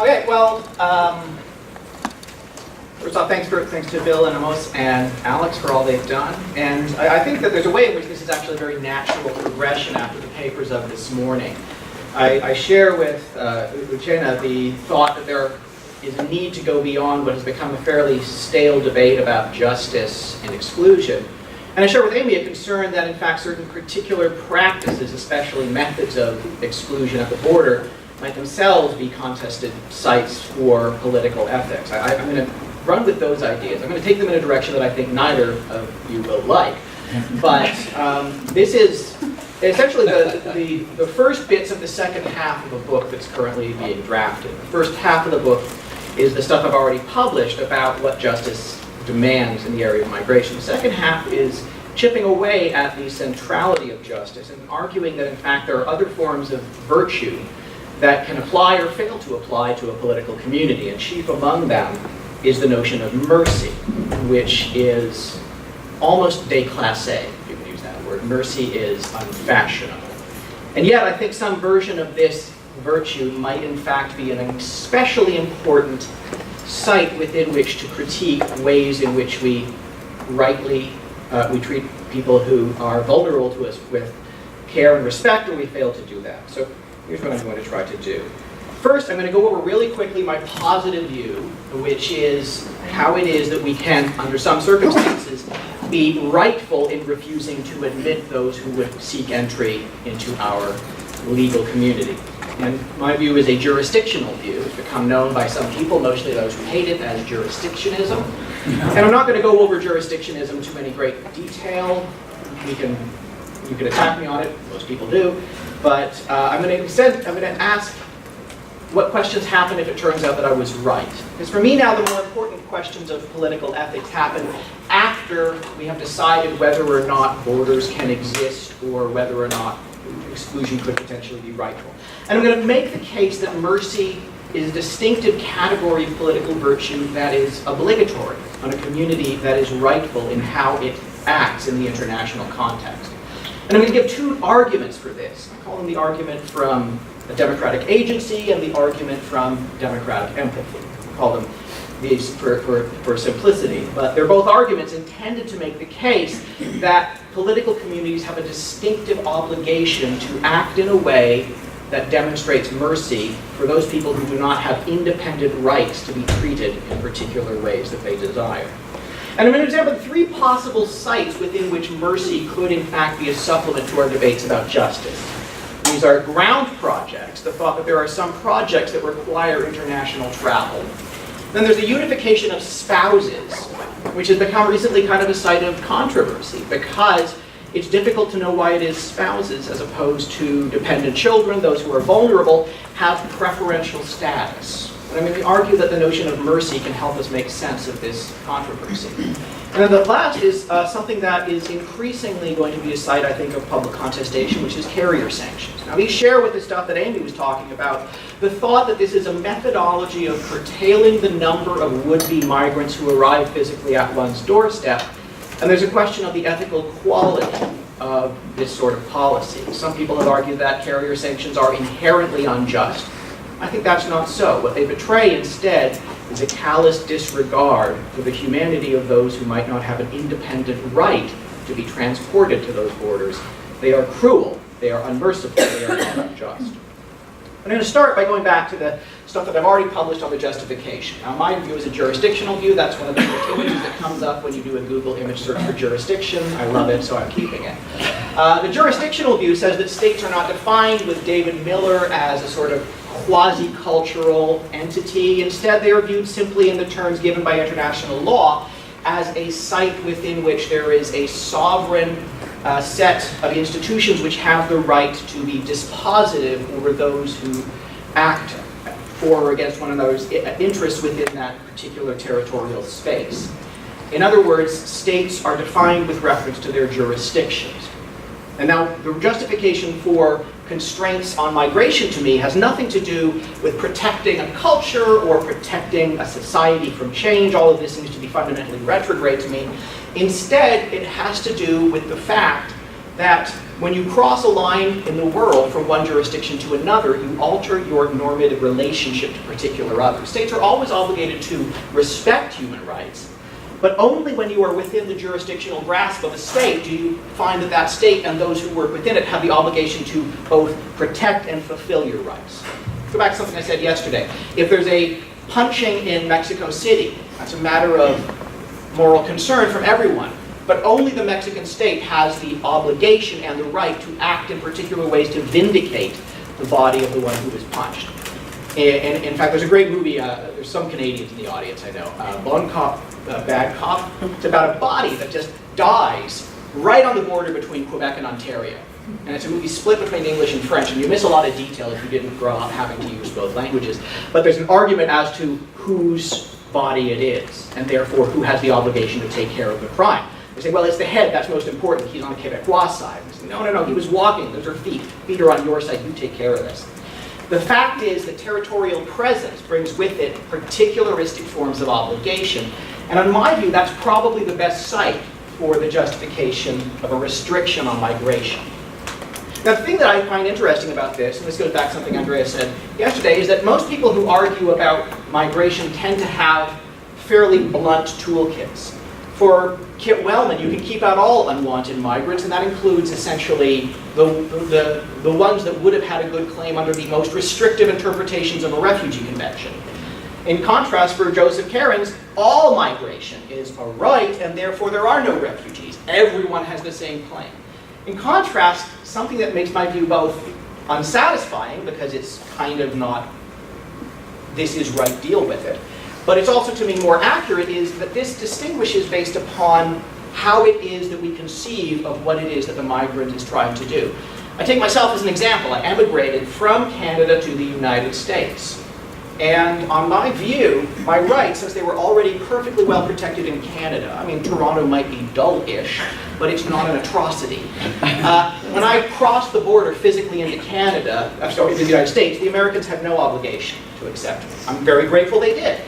Okay, well, first off, thanks to Bill and Amos and Alex for all they've done. And I think that there's a way in which this is actually a very natural progression after the papers of this morning. I share with Uchenna the thought that there is a need to go beyond what has become a fairly stale debate about justice and exclusion. And I share with Amy a concern that, in fact, certain particular practices, especially methods of exclusion at the border, might themselves be contested sites for political ethics. I'm going to run with those ideas. I'm going to take them in a direction that I think neither of you will like. But this is essentially the first bits of the second half of a book that's currently being drafted. The first half of the book is the stuff I've already published about what justice demands in the area of migration. The second half is chipping away at the centrality of justice and arguing that, in fact, there are other forms of virtue that can apply or fail to apply to a political community, and chief among them is the notion of mercy, which is almost déclassé, if you can use that word. Mercy is unfashionable. And yet, I think some version of this virtue might in fact be an especially important site within which to critique ways in which we rightly we treat people who are vulnerable to us with care and respect, or we fail to do that. So here's what I'm going to try to do. First, I'm going to go over really quickly my positive view, which is how it is that we can, under some circumstances, be rightful in refusing to admit those who would seek entry into our legal community. And my view is a jurisdictional view. It's become known by some people, mostly those who hate it, as jurisdictionism. And I'm not going to go over jurisdictionism to any great detail. You can attack me on it, most people do. But I'm going to ask what questions happen if it turns out that I was right. Because for me now, the more important questions of political ethics happen after we have decided whether or not borders can exist or whether or not exclusion could potentially be rightful. And I'm going to make the case that mercy is a distinctive category of political virtue that is obligatory on a community that is rightful in how it acts in the international context. And I'm going to give two arguments for this. I call them the argument from a democratic agency and the argument from democratic empathy. I call them these for simplicity. But they're both arguments intended to make the case that political communities have a distinctive obligation to act in a way that demonstrates mercy for those people who do not have independent rights to be treated in particular ways that they desire. And I'm going to examine three possible sites within which mercy could in fact be a supplement to our debates about justice. These are ground projects, the thought that there are some projects that require international travel. Then there's the unification of spouses, which has become recently kind of a site of controversy because it's difficult to know why it is spouses as opposed to dependent children, those who are vulnerable, have preferential status. And I'm going to argue that the notion of mercy can help us make sense of this controversy. And then the last is something that is increasingly going to be a site, I think, of public contestation, which is carrier sanctions. Now, these share with the stuff that Amy was talking about, the thought that this is a methodology of curtailing the number of would-be migrants who arrive physically at one's doorstep. And there's a question of the ethical quality of this sort of policy. Some people have argued that carrier sanctions are inherently unjust. I think that's not so. What they betray instead is a callous disregard for the humanity of those who might not have an independent right to be transported to those borders. They are cruel, they are unmerciful, they are not unjust. I'm going to start by going back to the stuff that I've already published on the justification. Now, my view is a jurisdictional view. That's one of the images that comes up when you do a Google image search for jurisdiction. I love it, so I'm keeping it. The jurisdictional view says that states are not defined with David Miller as a sort of quasi-cultural entity. Instead, they are viewed simply in the terms given by international law as a site within which there is a sovereign set of institutions which have the right to be dispositive over those who act for or against one another's interests within that particular territorial space. In other words, states are defined with reference to their jurisdictions. And now the justification for constraints on migration to me has nothing to do with protecting a culture or protecting a society from change. All of this seems to be fundamentally retrograde to me. Instead, it has to do with the fact that when you cross a line in the world from one jurisdiction to another, you alter your normative relationship to particular others. States are always obligated to respect human rights, but only when you are within the jurisdictional grasp of a state do you find that that state and those who work within it have the obligation to both protect and fulfill your rights. Go back to something I said yesterday. If there's a punching in Mexico City, that's a matter of moral concern from everyone. But only the Mexican state has the obligation and the right to act in particular ways to vindicate the body of the one who was punched. And in fact, there's a great movie, there's some Canadians in the audience, I know, Bon Cop, Bad Cop. It's about a body that just dies right on the border between Quebec and Ontario. And it's a movie split between English and French, and you miss a lot of detail if you didn't grow up having to use both languages. But there's an argument as to whose body it is, and therefore who has the obligation to take care of the crime. They say, well, it's the head, that's most important. He's on the Quebecois side. They say, no, he was walking. Those are feet. Feet are on your side. You take care of this. The fact is that territorial presence brings with it particularistic forms of obligation. And in my view, that's probably the best site for the justification of a restriction on migration. Now, the thing that I find interesting about this, and this goes back to something Andrea said yesterday, is that most people who argue about migration tend to have fairly blunt toolkits. For Kit Wellman, you can keep out all unwanted migrants, and that includes essentially the ones that would have had a good claim under the most restrictive interpretations of a refugee convention. In contrast, for Joseph Cairns, all migration is a right, and therefore there are no refugees. Everyone has the same claim. In contrast, something that makes my view both unsatisfying, because it's kind of not, this is right, deal with it, but it's also, to me, more accurate, is that this distinguishes based upon how it is that we conceive of what it is that the migrant is trying to do. I take myself as an example. I emigrated from Canada to the United States. And on my view, my rights, since they were already perfectly well protected in Canada, I mean, Toronto might be dull-ish, but it's not an atrocity. When I crossed the border physically into Canada, into the United States, the Americans had no obligation to accept me. I'm very grateful they did.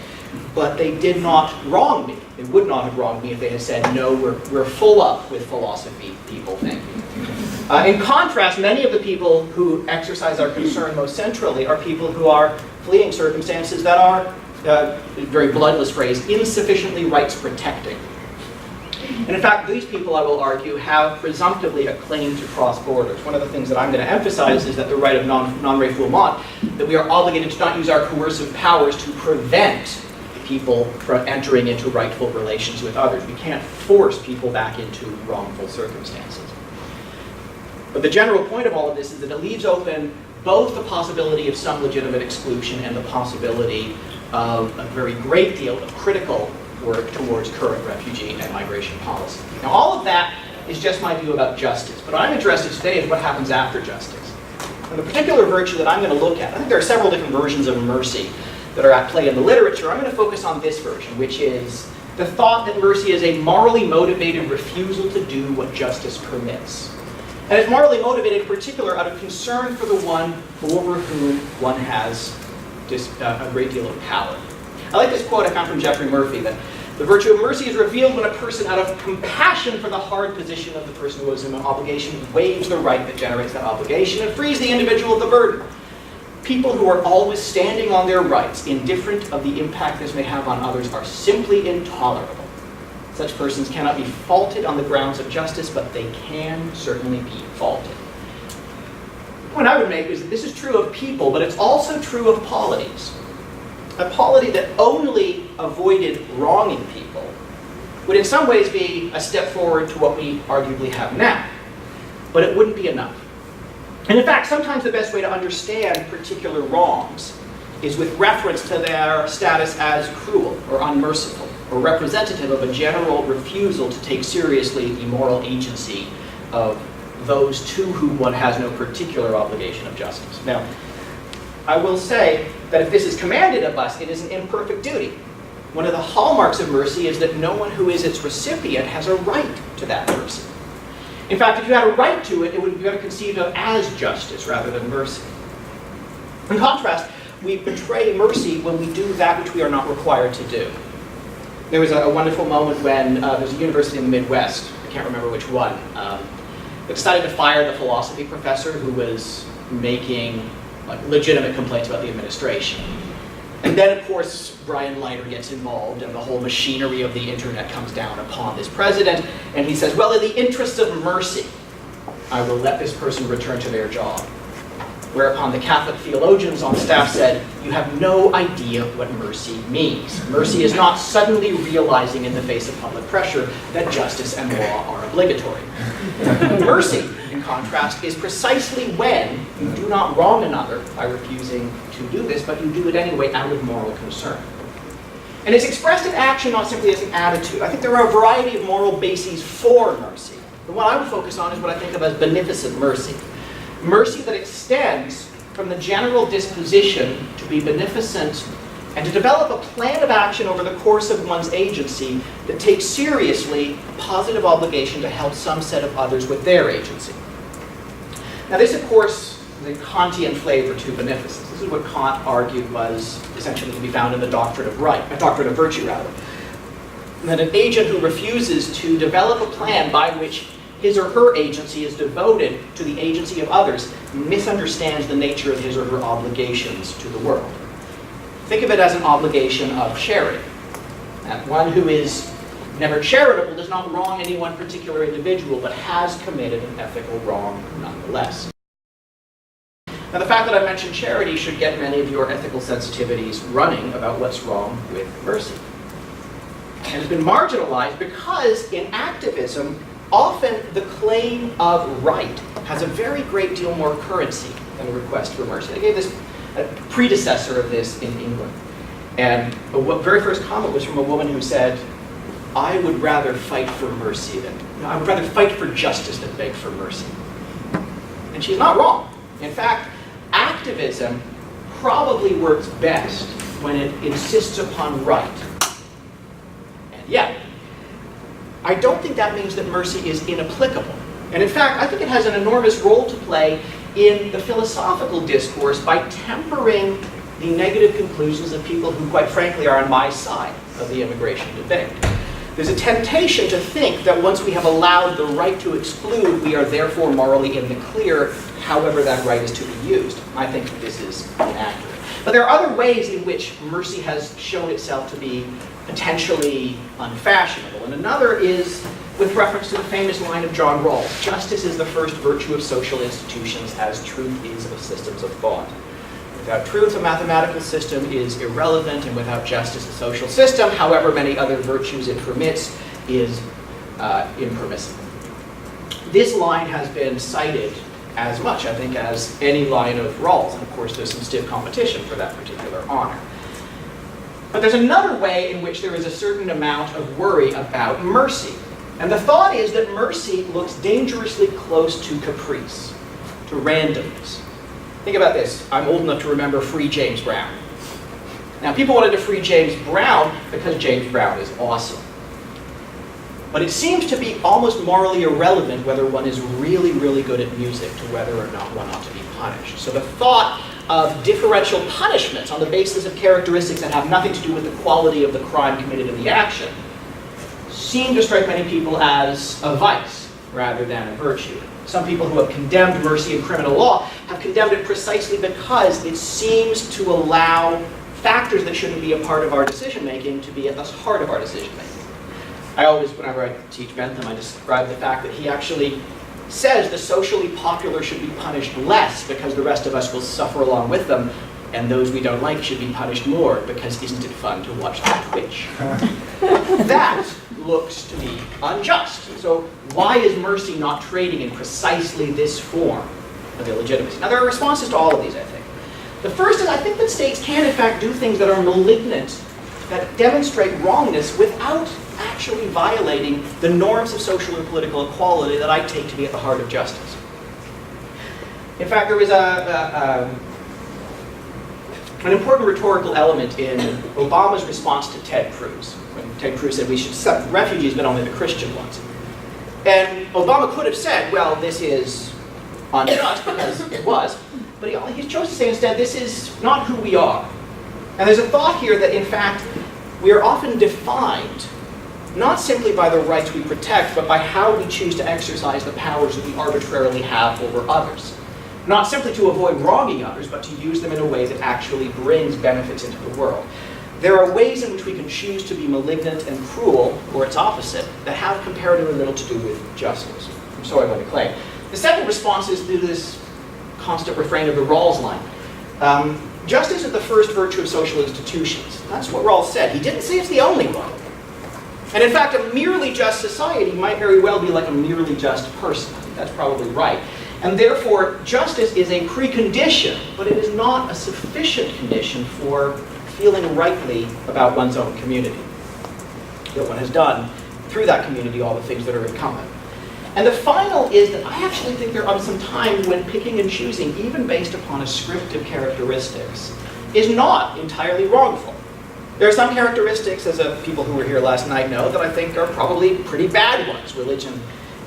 But they did not wrong me. They would not have wronged me if they had said, no, we're full up with philosophy, people, thank you. In contrast, many of the people who exercise our concern most centrally are people who are fleeing circumstances that are, very bloodless phrase, insufficiently rights protecting. And in fact, these people, I will argue, have presumptively a claim to cross borders. One of the things that I'm going to emphasize is that the right of non-refoulement, that we are obligated to not use our coercive powers to prevent people from entering into rightful relations with others. We can't force people back into wrongful circumstances. But the general point of all of this is that it leaves open both the possibility of some legitimate exclusion and the possibility of a very great deal of critical work towards current refugee and migration policy. Now, all of that is just my view about justice. But what I'm interested today is what happens after justice. And the particular virtue that I'm going to look at, I think there are several different versions of mercy that are at play in the literature. I'm going to focus on this version, which is the thought that mercy is a morally motivated refusal to do what justice permits. And it's morally motivated in particular out of concern for the one over whom one has a great deal of power. I like this quote I found from Geoffrey Murphy, that the virtue of mercy is revealed when a person, out of compassion for the hard position of the person who owes him an obligation, waives the right that generates that obligation and frees the individual of the burden. People who are always standing on their rights, indifferent of the impact this may have on others, are simply intolerable. Such persons cannot be faulted on the grounds of justice, but they can certainly be faulted. The point I would make is that this is true of people, but it's also true of polities. A polity that only avoided wronging people would in some ways be a step forward to what we arguably have now, but it wouldn't be enough. And in fact, sometimes the best way to understand particular wrongs is with reference to their status as cruel or unmerciful, or representative of a general refusal to take seriously the moral agency of those to whom one has no particular obligation of justice. Now, I will say that if this is commanded of us, it is an imperfect duty. One of the hallmarks of mercy is that no one who is its recipient has a right to that mercy. In fact, if you had a right to it, it would be better conceived of as justice rather than mercy. In contrast, we betray mercy when we do that which we are not required to do. There was a wonderful moment when there's a university in the Midwest, I can't remember which one, They decided to fire the philosophy professor who was making legitimate complaints about the administration. And then, of course, Brian Leiter gets involved, and the whole machinery of the internet comes down upon this president, and he says, well, in the interest of mercy, I will let this person return to their job. Whereupon the Catholic theologians on staff said, you have no idea what mercy means. Mercy is not suddenly realizing in the face of public pressure that justice and law are obligatory. Mercy, in contrast, is precisely when you do not wrong another by refusing to do this, but you do it anyway out of moral concern. And it's expressed in action, not simply as an attitude. I think there are a variety of moral bases for mercy. But what I would focus on is what I think of as beneficent mercy. Mercy that extends from the general disposition to be beneficent and to develop a plan of action over the course of one's agency that takes seriously a positive obligation to help some set of others with their agency. Now this, of course, is a Kantian flavor to beneficence. This is what Kant argued was essentially to be found in the doctrine of virtue, rather. That an agent who refuses to develop a plan by which his or her agency is devoted to the agency of others misunderstands the nature of his or her obligations to the world. Think of it as an obligation of charity. And one who is never charitable does not wrong any one particular individual, but has committed an ethical wrong nonetheless. Now the fact that I mentioned charity should get many of your ethical sensitivities running about what's wrong with mercy. And it's been marginalized because in activism, often the claim of right has a very great deal more currency than a request for mercy. I gave this a predecessor of this in England. And the very first comment was from a woman who said, I would rather fight for mercy than, I would rather fight for justice than beg for mercy. And she's not wrong. In fact, activism probably works best when it insists upon right. And yet, I don't think that means that mercy is inapplicable. And in fact, I think it has an enormous role to play in the philosophical discourse by tempering the negative conclusions of people who, quite frankly, are on my side of the immigration debate. There's a temptation to think that once we have allowed the right to exclude, we are therefore morally in the clear, however that right is to be used. I think that this is inaccurate. But there are other ways in which mercy has shown itself to be potentially unfashionable. And another is with reference to the famous line of John Rawls, justice is the first virtue of social institutions as truth is of systems of thought. Without truth, a mathematical system is irrelevant, and without justice, a social system, however many other virtues it permits, is impermissible. This line has been cited as much, I think, as any line of Rawls, and of course there's some stiff competition for that particular honor. But there's another way in which there is a certain amount of worry about mercy. And the thought is that mercy looks dangerously close to caprice, to randomness. Think about this. I'm old enough to remember Free James Brown. Now, people wanted to free James Brown because James Brown is awesome. But it seems to be almost morally irrelevant whether one is really, really good at music to whether or not one ought to be punished. So the thought of differential punishments on the basis of characteristics that have nothing to do with the quality of the crime committed in the action seem to strike many people as a vice rather than a virtue. Some people who have condemned mercy in criminal law have condemned it precisely because it seems to allow factors that shouldn't be a part of our decision-making to be at the heart of our decision-making. I always, whenever I teach Bentham, I describe the fact that he actually says the socially popular should be punished less because the rest of us will suffer along with them, and those we don't like should be punished more because isn't it fun to watch them twitch? That looks to be unjust. So why is mercy not trading in precisely this form of illegitimacy? Now there are responses to all of these, I think. The first is I think that states can in fact do things that are malignant, that demonstrate wrongness without actually violating the norms of social and political equality that I take to be at the heart of justice. In fact, there was an important rhetorical element in Obama's response to Ted Cruz, when Ted Cruz said we should accept refugees but only the Christian ones. And Obama could have said, well, this is unjust, because it was, but he chose to say instead, this is not who we are. And there's a thought here that in fact we are often defined not simply by the rights we protect, but by how we choose to exercise the powers that we arbitrarily have over others. Not simply to avoid wronging others, but to use them in a way that actually brings benefits into the world. There are ways in which we can choose to be malignant and cruel, or its opposite, that have comparatively little to do with justice. And so I'm going to claim. The second response is to this constant refrain of the Rawls line. Justice is the first virtue of social institutions. That's what Rawls said. He didn't say it's the only one. And in fact, a merely just society might very well be like a merely just person. I think that's probably right. And therefore, justice is a precondition, but it is not a sufficient condition for feeling rightly about one's own community. That one has done through that community all the things that are incumbent. And the final is that I actually think there are some times when picking and choosing, even based upon ascriptive characteristics, is not entirely wrongful. There are some characteristics, as people who were here last night know, that I think are probably pretty bad ones. Religion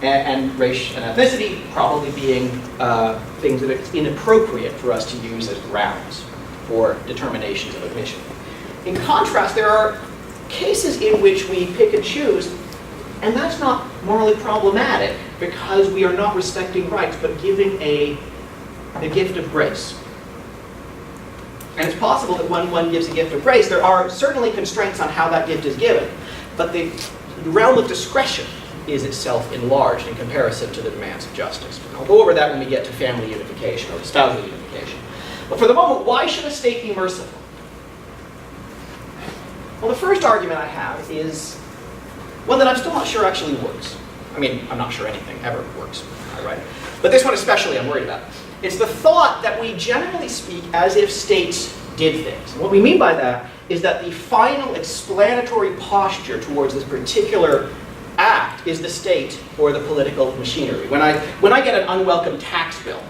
and race and ethnicity probably being things that it's inappropriate for us to use as grounds for determinations of admission. In contrast, there are cases in which we pick and choose, and that's not morally problematic because we are not respecting rights, but giving a gift of grace. And it's possible that when one gives a gift of grace, there are certainly constraints on how that gift is given, but the realm of discretion is itself enlarged in comparison to the demands of justice. I'll go over that when we get to family unification or spousal unification. But for the moment, why should a state be merciful? Well, the first argument I have is one that I'm still not sure actually works. I mean, I'm not sure anything ever works, right? But this one especially I'm worried about. It's the thought that we generally speak as if states did things. And what we mean by that is that the final explanatory posture towards this particular act is the state or the political machinery. When I get an unwelcome tax bill,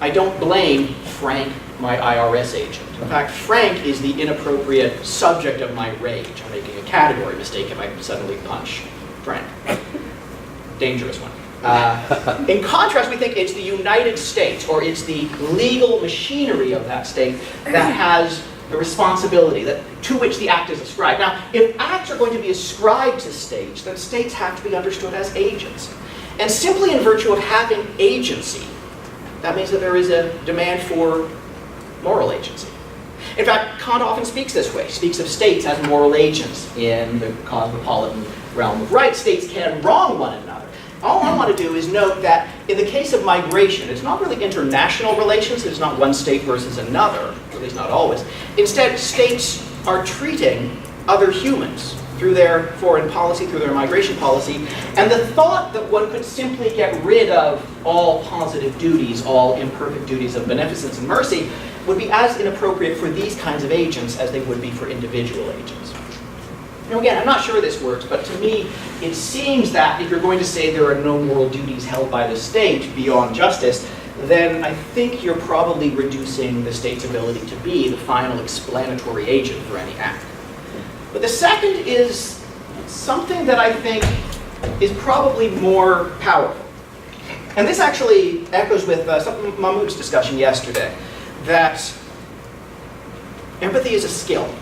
I don't blame Frank, my IRS agent. In fact, Frank is the inappropriate subject of my rage. I'm making a category mistake if I suddenly punch Frank. Dangerous one. In contrast, we think it's the United States, or it's the legal machinery of that state that has the responsibility to which the act is ascribed. Now, if acts are going to be ascribed to states, then states have to be understood as agents. And simply in virtue of having agency, that means that there is a demand for moral agency. In fact, Kant often speaks this way. He speaks of states as moral agents in the cosmopolitan realm of rights. States can wrong one another. All I want to do is note that in the case of migration, it's not really international relations. It's not one state versus another, at least not always. Instead, states are treating other humans through their foreign policy, through their migration policy. And the thought that one could simply get rid of all positive duties, all imperfect duties of beneficence and mercy, would be as inappropriate for these kinds of agents as they would be for individual agents. Now again, I'm not sure this works, but to me, it seems that if you're going to say there are no moral duties held by the state beyond justice, then I think you're probably reducing the state's ability to be the final explanatory agent for any act. But the second is something that I think is probably more powerful. And this actually echoes with Mahmoud's discussion yesterday, that empathy is a skill.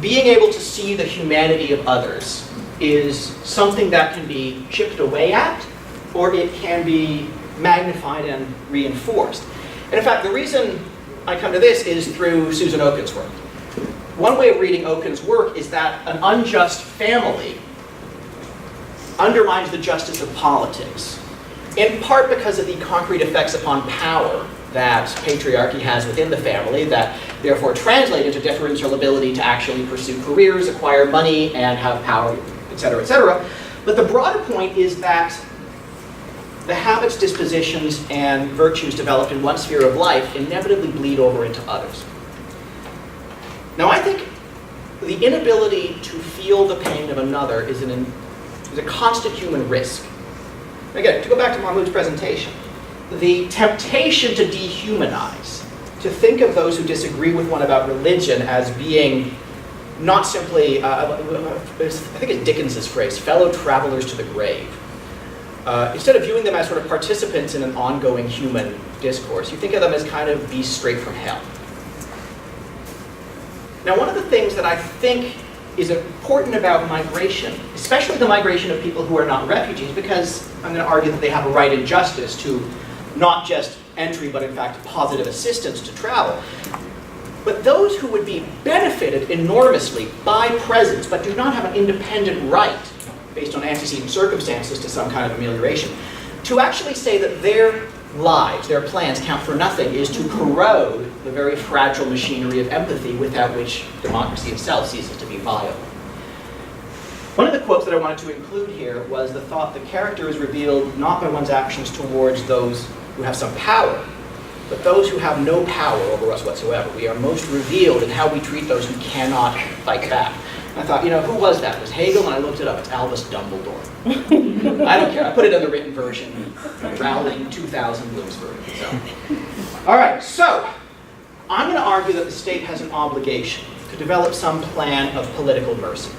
Being able to see the humanity of others is something that can be chipped away at, or it can be magnified and reinforced. And in fact, the reason I come to this is through Susan Oken's work. One way of reading Oken's work is that an unjust family undermines the justice of politics, in part because of the concrete effects upon power that patriarchy has within the family that therefore translate into differential ability to actually pursue careers, acquire money, and have power, etc., etc. But the broader point is that the habits, dispositions, and virtues developed in one sphere of life inevitably bleed over into others. Now, I think the inability to feel the pain of another is a constant human risk. Again, to go back to Mahmoud's presentation, the temptation to dehumanize, to think of those who disagree with one about religion as being not simply, I think it's Dickens's phrase, fellow travelers to the grave. Instead of viewing them as sort of participants in an ongoing human discourse, you think of them as kind of beasts straight from hell. Now, one of the things that I think is important about migration, especially the migration of people who are not refugees, because I'm going to argue that they have a right in justice to not just entry, but in fact positive assistance to travel. But those who would be benefited enormously by presence, but do not have an independent right, based on antecedent circumstances, to some kind of amelioration, to actually say that their lives, their plans count for nothing, is to corrode the very fragile machinery of empathy without which democracy itself ceases to be viable. One of the quotes that I wanted to include here was the thought that character is revealed not by one's actions towards those who have some power, but those who have no power over us whatsoever. We are most revealed in how we treat those who cannot fight back. And I thought, who was that? It was Hegel, and I looked it up. It's Albus Dumbledore. I don't care. I put it in the written version. Rowling 2000 Bloomsbury. So. All right, so I'm going to argue that the state has an obligation to develop some plan of political mercy.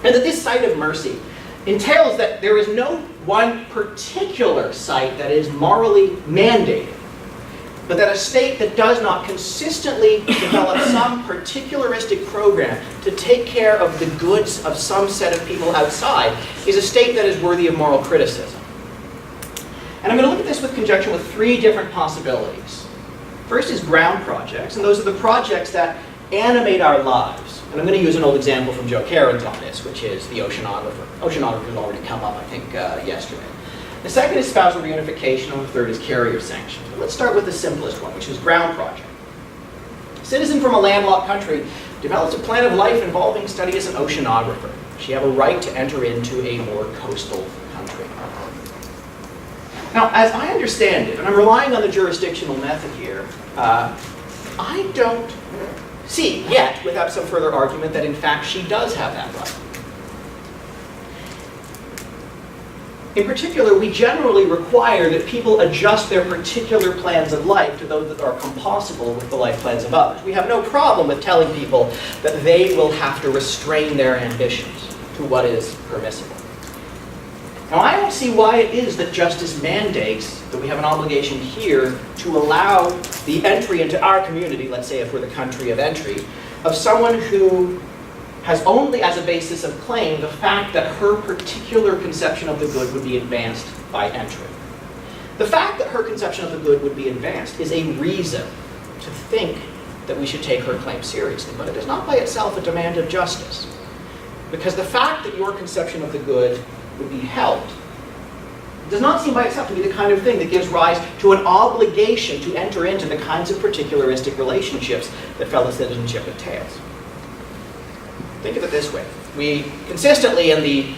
And that this site of mercy entails that there is no one particular site that is morally mandated, but that a state that does not consistently develop some particularistic program to take care of the goods of some set of people outside is a state that is worthy of moral criticism. And I'm going to look at this with conjunction with three different possibilities. First is ground projects, and those are the projects that animate our lives. And I'm going to use an old example from Joe Cairns on this, which is the oceanographer. Oceanographer has already come up, I think, yesterday. The second is spousal reunification, and the third is carrier sanctions. But let's start with the simplest one, which is ground project. A citizen from a landlocked country develops a plan of life involving study as an oceanographer. She have a right to enter into a more coastal country. Now, as I understand it, and I'm relying on the jurisdictional method here, I don't see yet, without some further argument, that in fact she does have that right. In particular, we generally require that people adjust their particular plans of life to those that are compossible with the life plans of others. We have no problem with telling people that they will have to restrain their ambitions to what is permissible. Now, I don't see why it is that justice mandates that we have an obligation here to allow the entry into our community, let's say if we're the country of entry, of someone who has only as a basis of claim the fact that her particular conception of the good would be advanced by entry. The fact that her conception of the good would be advanced is a reason to think that we should take her claim seriously, but it is not by itself a demand of justice. Because the fact that your conception of the good would be helped does not seem by itself to be the kind of thing that gives rise to an obligation to enter into the kinds of particularistic relationships that fellow citizenship entails. Think of it this way. We consistently in the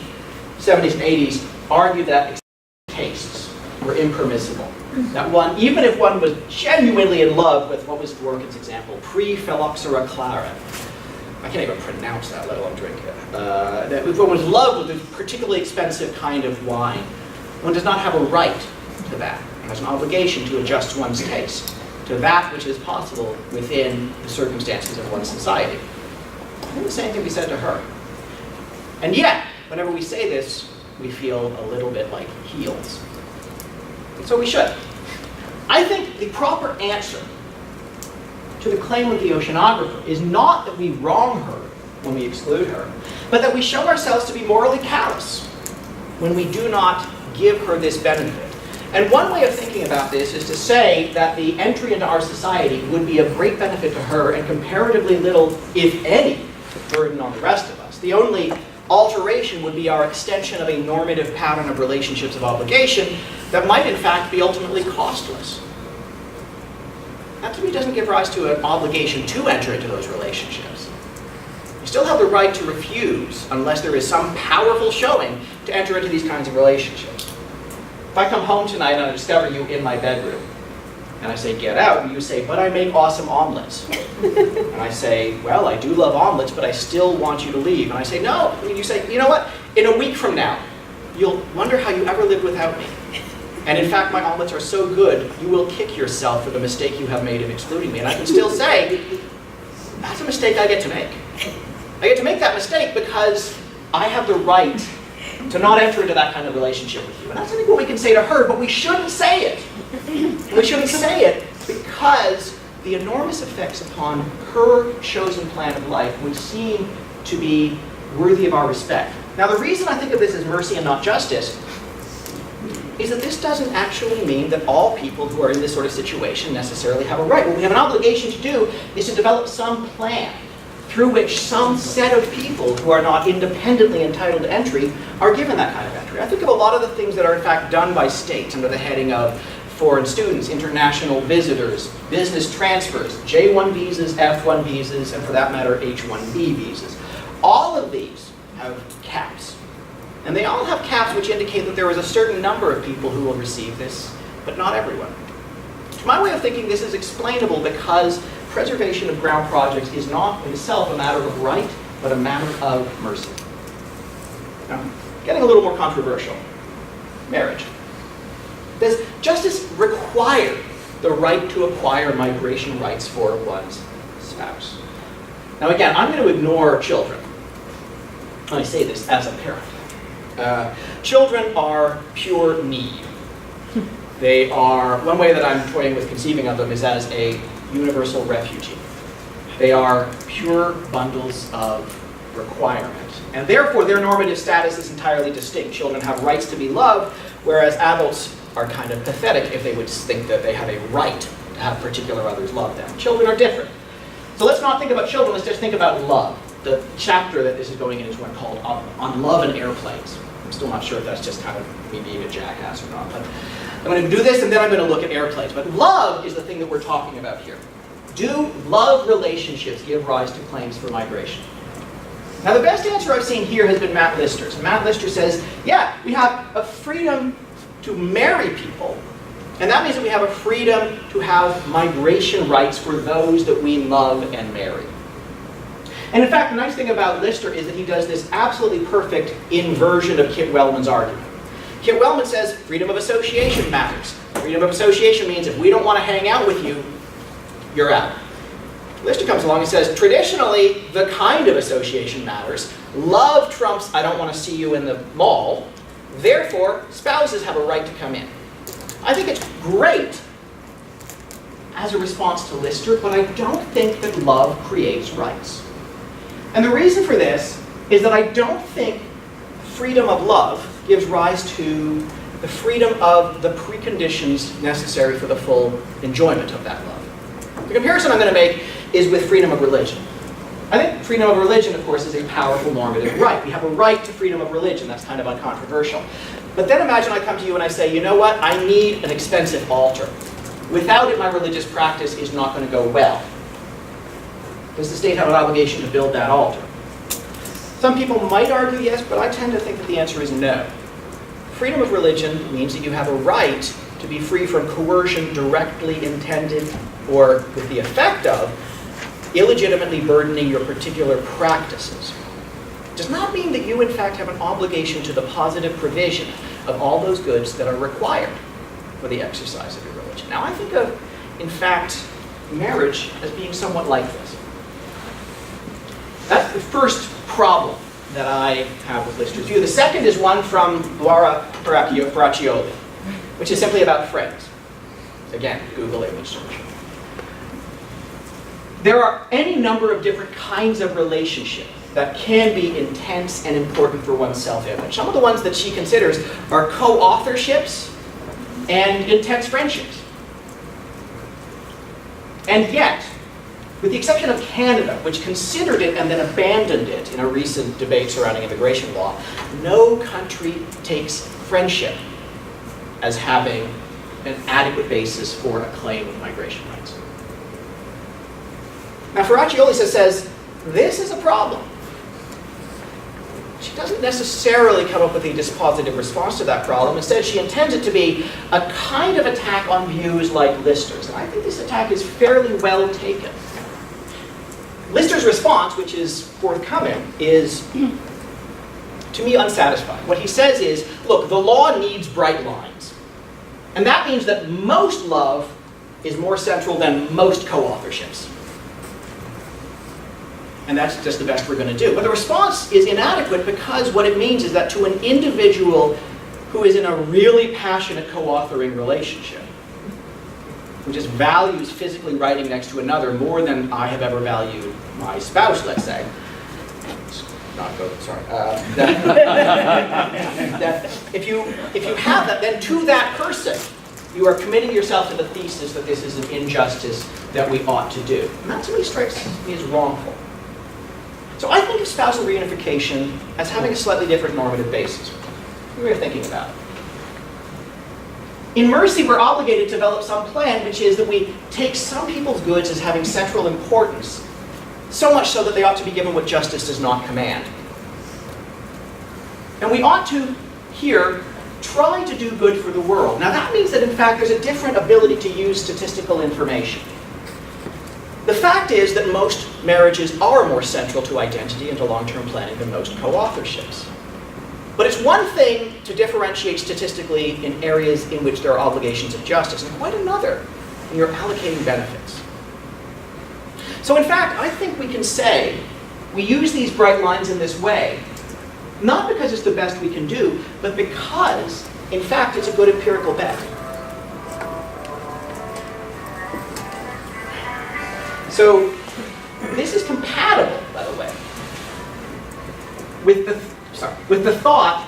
70s and 80s argued that tastes were impermissible. That one, even if one was genuinely in love with, what was Dworkin's example, pre-phylloxera clara. I can't even pronounce that, let alone drink it. That if one was in love with a particularly expensive kind of wine, one does not have a right to that. One has an obligation to adjust one's taste to that which is possible within the circumstances of one's society. I think the same thing we said to her. And yet, whenever we say this, we feel a little bit like heels. And so we should. I think the proper answer to the claim of the oceanographer is not that we wrong her when we exclude her, but that we show ourselves to be morally callous when we do not give her this benefit. And one way of thinking about this is to say that the entry into our society would be of great benefit to her and comparatively little, if any, burden on the rest of us. The only alteration would be our extension of a normative pattern of relationships of obligation that might in fact be ultimately costless. That to me doesn't give rise to an obligation to enter into those relationships. You still have the right to refuse unless there is some powerful showing to enter into these kinds of relationships. If I come home tonight and I discover you in my bedroom, and I say, get out, and you say, but I make awesome omelets. And I say, well, I do love omelets, but I still want you to leave. And I say, no. And you say, you know what? In a week from now, you'll wonder how you ever lived without me. And in fact, my omelets are so good, you will kick yourself for the mistake you have made in excluding me. And I can still say, that's a mistake I get to make. I get to make that mistake because I have the right to not enter into that kind of relationship with you. And that's, I think, what we can say to her, but we shouldn't say it. We shouldn't say it because the enormous effects upon her chosen plan of life would seem to be worthy of our respect. Now, the reason I think of this as mercy and not justice is that this doesn't actually mean that all people who are in this sort of situation necessarily have a right. What we have an obligation to do is to develop some plan through which some set of people who are not independently entitled to entry are given that kind of entry. I think of a lot of the things that are in fact done by states under the heading of foreign students, international visitors, business transfers, J1 visas, F1 visas, and for that matter, H1B visas. All of these have caps. And they all have caps which indicate that there is a certain number of people who will receive this, but not everyone. To my way of thinking, this is explainable because preservation of ground projects is not in itself a matter of right, but a matter of mercy. Now, getting a little more controversial. Marriage. Does justice require the right to acquire migration rights for one's spouse? Now again, I'm going to ignore children. I say this as a parent. Children are pure need. They are, one way that I'm toying with conceiving of them is as a universal refugee. They are pure bundles of requirement. And therefore, their normative status is entirely distinct. Children have rights to be loved, whereas adults are kind of pathetic if they would think that they have a right to have particular others love them. Children are different. So let's not think about children, let's just think about love. The chapter that this is going in is one called On Love and Airplanes. I'm still not sure if that's just kind of me being a jackass or not, but I'm going to do this and then I'm going to look at airplanes. But love is the thing that we're talking about here. Do love relationships give rise to claims for migration? Now the best answer I've seen here has been Matt Lister's. And Matt Lister says, yeah, we have a freedom to marry people, and that means that we have a freedom to have migration rights for those that we love and marry. And in fact, the nice thing about Lister is that he does this absolutely perfect inversion of Kit Wellman's argument. Kit Wellman says freedom of association matters. Freedom of association means if we don't want to hang out with you, you're out. Lister comes along and says, traditionally, the kind of association matters. Love trumps, I don't want to see you in the mall. Therefore, spouses have a right to come in. I think it's great as a response to Lister, but I don't think that love creates rights. And the reason for this is that I don't think freedom of love gives rise to the freedom of the preconditions necessary for the full enjoyment of that love. The comparison I'm going to make is with freedom of religion. I think freedom of religion, of course, is a powerful normative right. We have a right to freedom of religion. That's kind of uncontroversial. But then imagine I come to you and I say, you know what? I need an expensive altar. Without it, my religious practice is not going to go well. Does the state have an obligation to build that altar? Some people might argue yes, but I tend to think that the answer is no. Freedom of religion means that you have a right to be free from coercion directly intended or with the effect of illegitimately burdening your particular practices. It does not mean that you, in fact, have an obligation to the positive provision of all those goods that are required for the exercise of your religion. Now, I think of, in fact, marriage as being somewhat like this. That's the first problem that I have with Lister's view. The second is one from Laura Braccioli, which is simply about friends. Again, Google image search. There are any number of different kinds of relationship that can be intense and important for one's self-image. Some of the ones that she considers are co-authorships and intense friendships. And yet, with the exception of Canada, which considered it and then abandoned it in a recent debate surrounding immigration law, no country takes friendship as having an adequate basis for a claim of migration rights. Now, Ferraccioli says, this is a problem. She doesn't necessarily come up with a dispositive response to that problem. Instead, she intends it to be a kind of attack on views like Lister's. And I think this attack is fairly well taken. Lister's response, which is forthcoming, is, to me, unsatisfying. What he says is, look, the law needs bright lines. And that means that most love is more central than most co-authorships. And that's just the best we're going to do. But the response is inadequate because what it means is that to an individual who is in a really passionate co-authoring relationship, who just values physically writing next to another more than I have ever valued my spouse, let's say, not Goethe, sorry. If you have that, then to that person, you are committing yourself to the thesis that this is an injustice that we ought to do. And that to me strikes me as wrongful. So I think of spousal reunification as having a slightly different normative basis. We're thinking about it. In mercy, we're obligated to develop some plan, which is that we take some people's goods as having central importance, so much so that they ought to be given what justice does not command. And we ought to, here, try to do good for the world. Now that means that in fact there's a different ability to use statistical information. The fact is that most marriages are more central to identity and to long-term planning than most co-authorships. But it's one thing to differentiate statistically in areas in which there are obligations of justice, and quite another when you're allocating benefits. So in fact, I think we can say we use these bright lines in this way, not because it's the best we can do, but because, in fact, it's a good empirical bet. So this is compatible, by the way, with the thought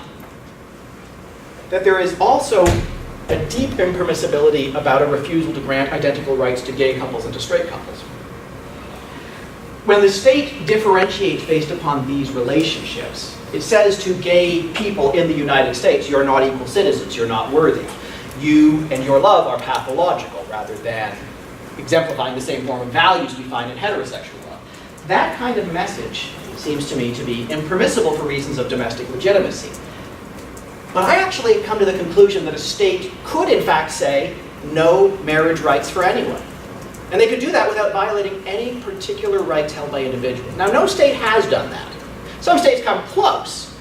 that there is also a deep impermissibility about a refusal to grant identical rights to gay couples and to straight couples. When the state differentiates based upon these relationships, it says to gay people in the United States, you're not equal citizens, you're not worthy. You and your love are pathological, rather than exemplifying the same form of values we find in heterosexual love. That kind of message seems to me to be impermissible for reasons of domestic legitimacy. But I actually come to the conclusion that a state could in fact say no marriage rights for anyone. And they could do that without violating any particular rights held by individuals. Now, no state has done that. Some states come close,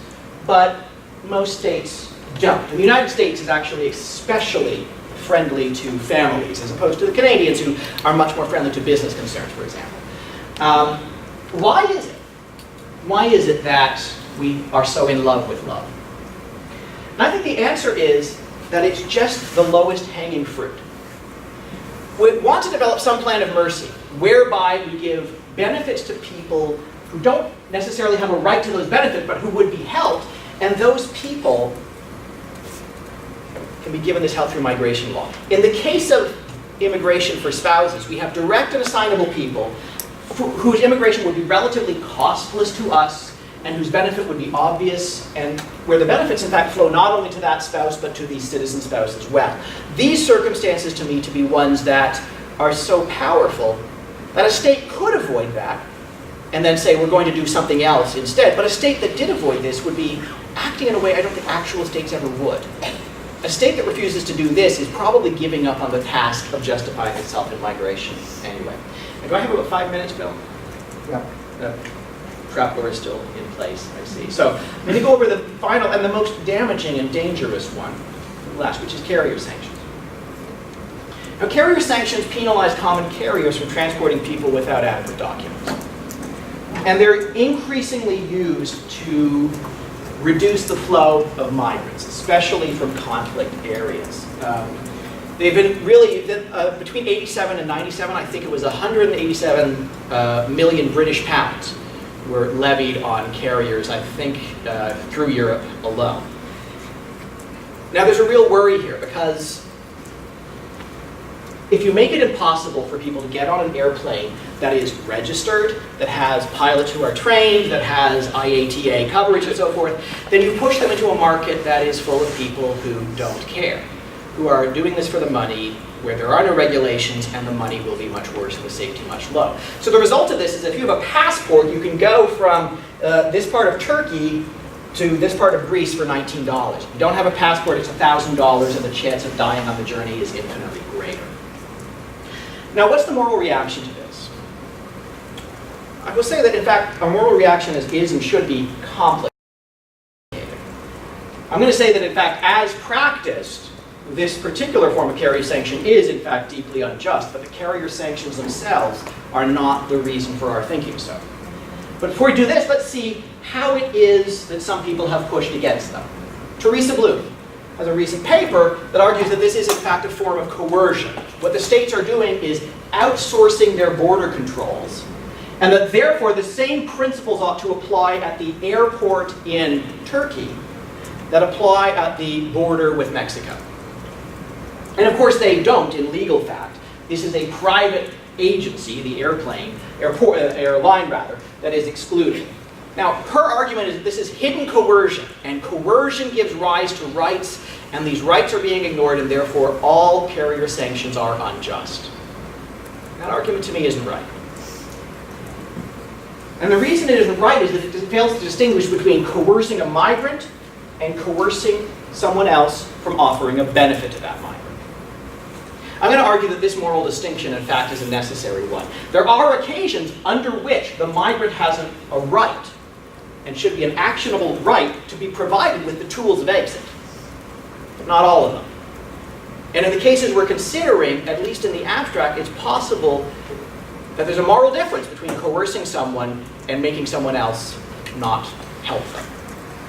but most states don't. And the United States is actually especially friendly to families, as opposed to the Canadians, who are much more friendly to business concerns, for example. Why is it? Why is it that we are so in love with love? And I think the answer is that it's just the lowest hanging fruit. We want to develop some plan of mercy, whereby we give benefits to people who don't necessarily have a right to those benefits, but who would be helped, and those people can be given this help through migration law. In the case of immigration for spouses, we have direct and assignable people whose immigration would be relatively costless to us, and whose benefit would be obvious, and where the benefits in fact flow not only to that spouse, but to the citizen spouse as well. These circumstances to me to be ones that are so powerful that a state could avoid that, and then say we're going to do something else instead. But a state that did avoid this would be acting in a way I don't think actual states ever would. A state that refuses to do this is probably giving up on the task of justifying itself in migration anyway. And do I have about 5 minutes, Bill? Yeah. The trapdoor is still in place, I see. So I'm going to go over the final and the most damaging and dangerous one, last, which is carrier sanctions. Now, carrier sanctions penalize common carriers for transporting people without adequate documents. And they're increasingly used to reduce the flow of migrants, especially from conflict areas. They've been really, between 87 and 97, I think it was 187 million British pounds were levied on carriers, I think, through Europe alone. Now there's a real worry here, because if you make it impossible for people to get on an airplane that is registered, that has pilots who are trained, that has IATA coverage and so forth, then you push them into a market that is full of people who don't care, who are doing this for the money, where there are no regulations, and the money will be much worse and the safety much low. So the result of this is if you have a passport, you can go from this part of Turkey to this part of Greece for $19. If you don't have a passport, it's $1,000, and the chance of dying on the journey is infinitely greater. Now, what's the moral reaction to this? I will say that, in fact, a moral reaction is and should be complicated. I'm going to say that, in fact, as practiced, this particular form of carrier sanction is, in fact, deeply unjust, but the carrier sanctions themselves are not the reason for our thinking so. But before we do this, let's see how it is that some people have pushed against them. Teresa Bloom has a recent paper that argues that this is, in fact, a form of coercion. What the states are doing is outsourcing their border controls and that therefore the same principles ought to apply at the airport in Turkey that apply at the border with Mexico. And of course they don't in legal fact. This is a private agency, the airline rather, that is excluded. Now, her argument is that this is hidden coercion, and coercion gives rise to rights, and these rights are being ignored, and therefore all carrier sanctions are unjust. That argument to me isn't right. And the reason it isn't right is that it fails to distinguish between coercing a migrant and coercing someone else from offering a benefit to that migrant. I'm going to argue that this moral distinction, in fact, is a necessary one. There are occasions under which the migrant has a right, and should be an actionable right, to be provided with the tools of exit. But not all of them. And in the cases we're considering, at least in the abstract, it's possible that there's a moral difference between coercing someone and making someone else not help them.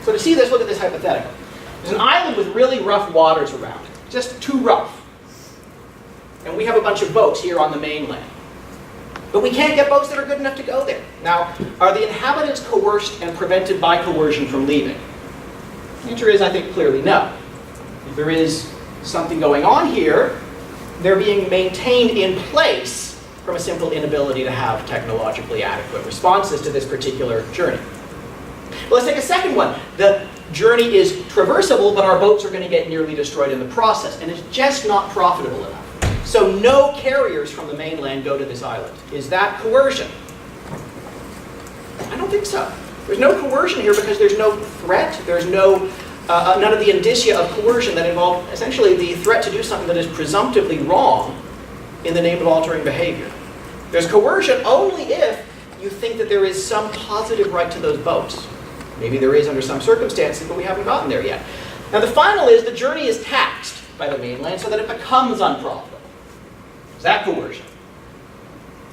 So to see this, look at this hypothetical. There's an island with really rough waters around it, just too rough. And we have a bunch of boats here on the mainland. But we can't get boats that are good enough to go there. Now, are the inhabitants coerced and prevented by coercion from leaving? The answer is, I think, clearly no. If there is something going on here, they're being maintained in place from a simple inability to have technologically adequate responses to this particular journey. Well, let's take a second one. The journey is traversable, but our boats are going to get nearly destroyed in the process, and it's just not profitable enough. So no carriers from the mainland go to this island. Is that coercion? I don't think so. There's no coercion here because there's no threat. There's no none of the indicia of coercion that involve essentially the threat to do something that is presumptively wrong in the name of altering behavior. There's coercion only if you think that there is some positive right to those boats. Maybe there is under some circumstances, but we haven't gotten there yet. Now the final is the journey is taxed by the mainland so that it becomes unprofitable. Is that coercion?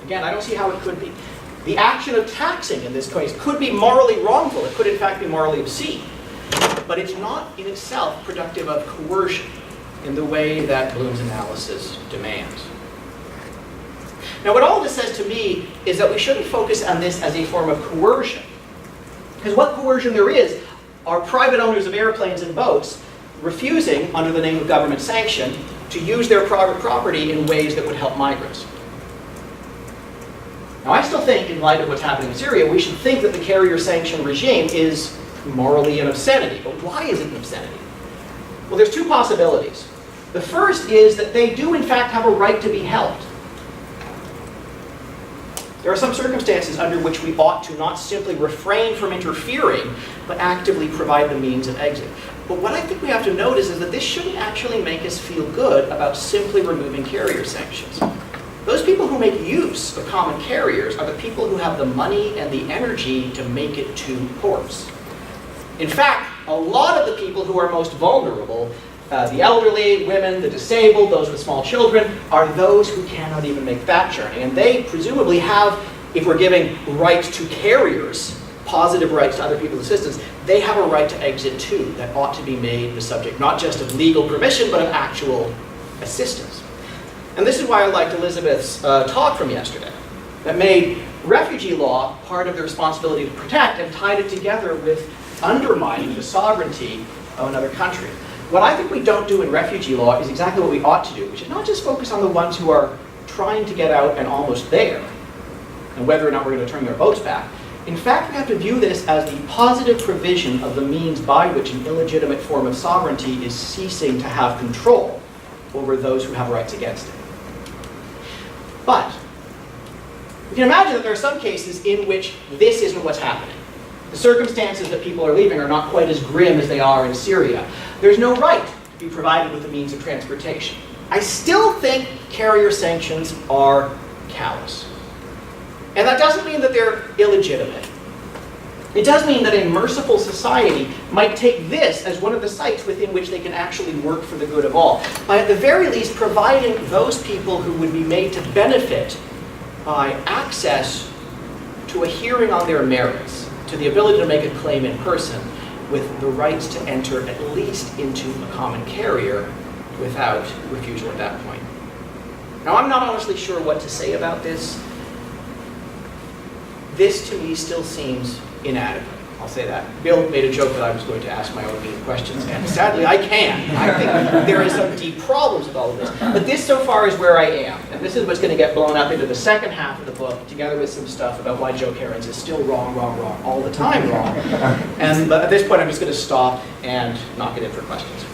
Again, I don't see how it could be. The action of taxing in this case could be morally wrongful. It could in fact be morally obscene. But it's not in itself productive of coercion in the way that Bloom's analysis demands. Now what all this says to me is that we shouldn't focus on this as a form of coercion. Because what coercion there is are private owners of airplanes and boats refusing, under the name of government sanction, to use their private property in ways that would help migrants. Now I still think, in light of what's happening in Syria, we should think that the carrier sanction regime is morally an obscenity. But why is it an obscenity? Well, there's two possibilities. The first is that they do in fact have a right to be helped. There are some circumstances under which we ought to not simply refrain from interfering, but actively provide the means of exit. But what I think we have to notice is that this shouldn't actually make us feel good about simply removing carrier sanctions. Those people who make use of common carriers are the people who have the money and the energy to make it to ports. In fact, a lot of the people who are most vulnerable, the elderly, women, the disabled, those with small children, are those who cannot even make that journey. And they presumably have, if we're giving rights to carriers, positive rights to other people's assistance, they have a right to exit too that ought to be made the subject not just of legal permission, but of actual assistance. And this is why I liked Elizabeth's talk from yesterday, that made refugee law part of the responsibility to protect and tied it together with undermining the sovereignty of another country. What I think we don't do in refugee law is exactly what we ought to do, which is not just focus on the ones who are trying to get out and almost there, and whether or not we're going to turn their boats back. In fact, we have to view this as the positive provision of the means by which an illegitimate form of sovereignty is ceasing to have control over those who have rights against it. But you can imagine that there are some cases in which this isn't what's happening. The circumstances that people are leaving are not quite as grim as they are in Syria. There's no right to be provided with the means of transportation. I still think carrier sanctions are callous. And that doesn't mean that they're illegitimate. It does mean that a merciful society might take this as one of the sites within which they can actually work for the good of all, by at the very least providing those people who would be made to benefit by access to a hearing on their merits, to the ability to make a claim in person, with the rights to enter at least into a common carrier without refusal at that point. Now, I'm not honestly sure what to say about this. this to me still seems inadequate. I'll say that. Bill made a joke that I was going to ask my own leading questions, and sadly I can't. I think there is some deep problems with all of this. But this so far is where I am. And this is what's going to get blown up into the second half of the book, together with some stuff about why Joe Cairns is still wrong, all the time wrong. And at this point I'm just going to stop and knock it in for questions.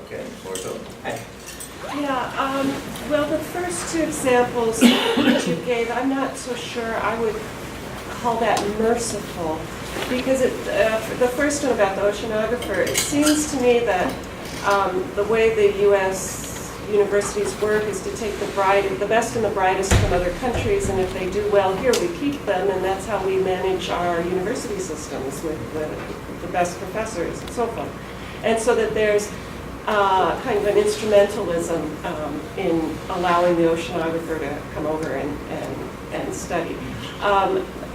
Okay, floor's open. Hey. Yeah, well, the first two examples that you gave, I'm not so sure I would call that merciful, because the first one about the oceanographer, it seems to me that the way the U.S. universities work is to take the best and the brightest from other countries, and if they do well here, we keep them, and that's how we manage our university systems with the best professors and so forth. And so that there's kind of an instrumentalism in allowing the oceanographer to come over and study.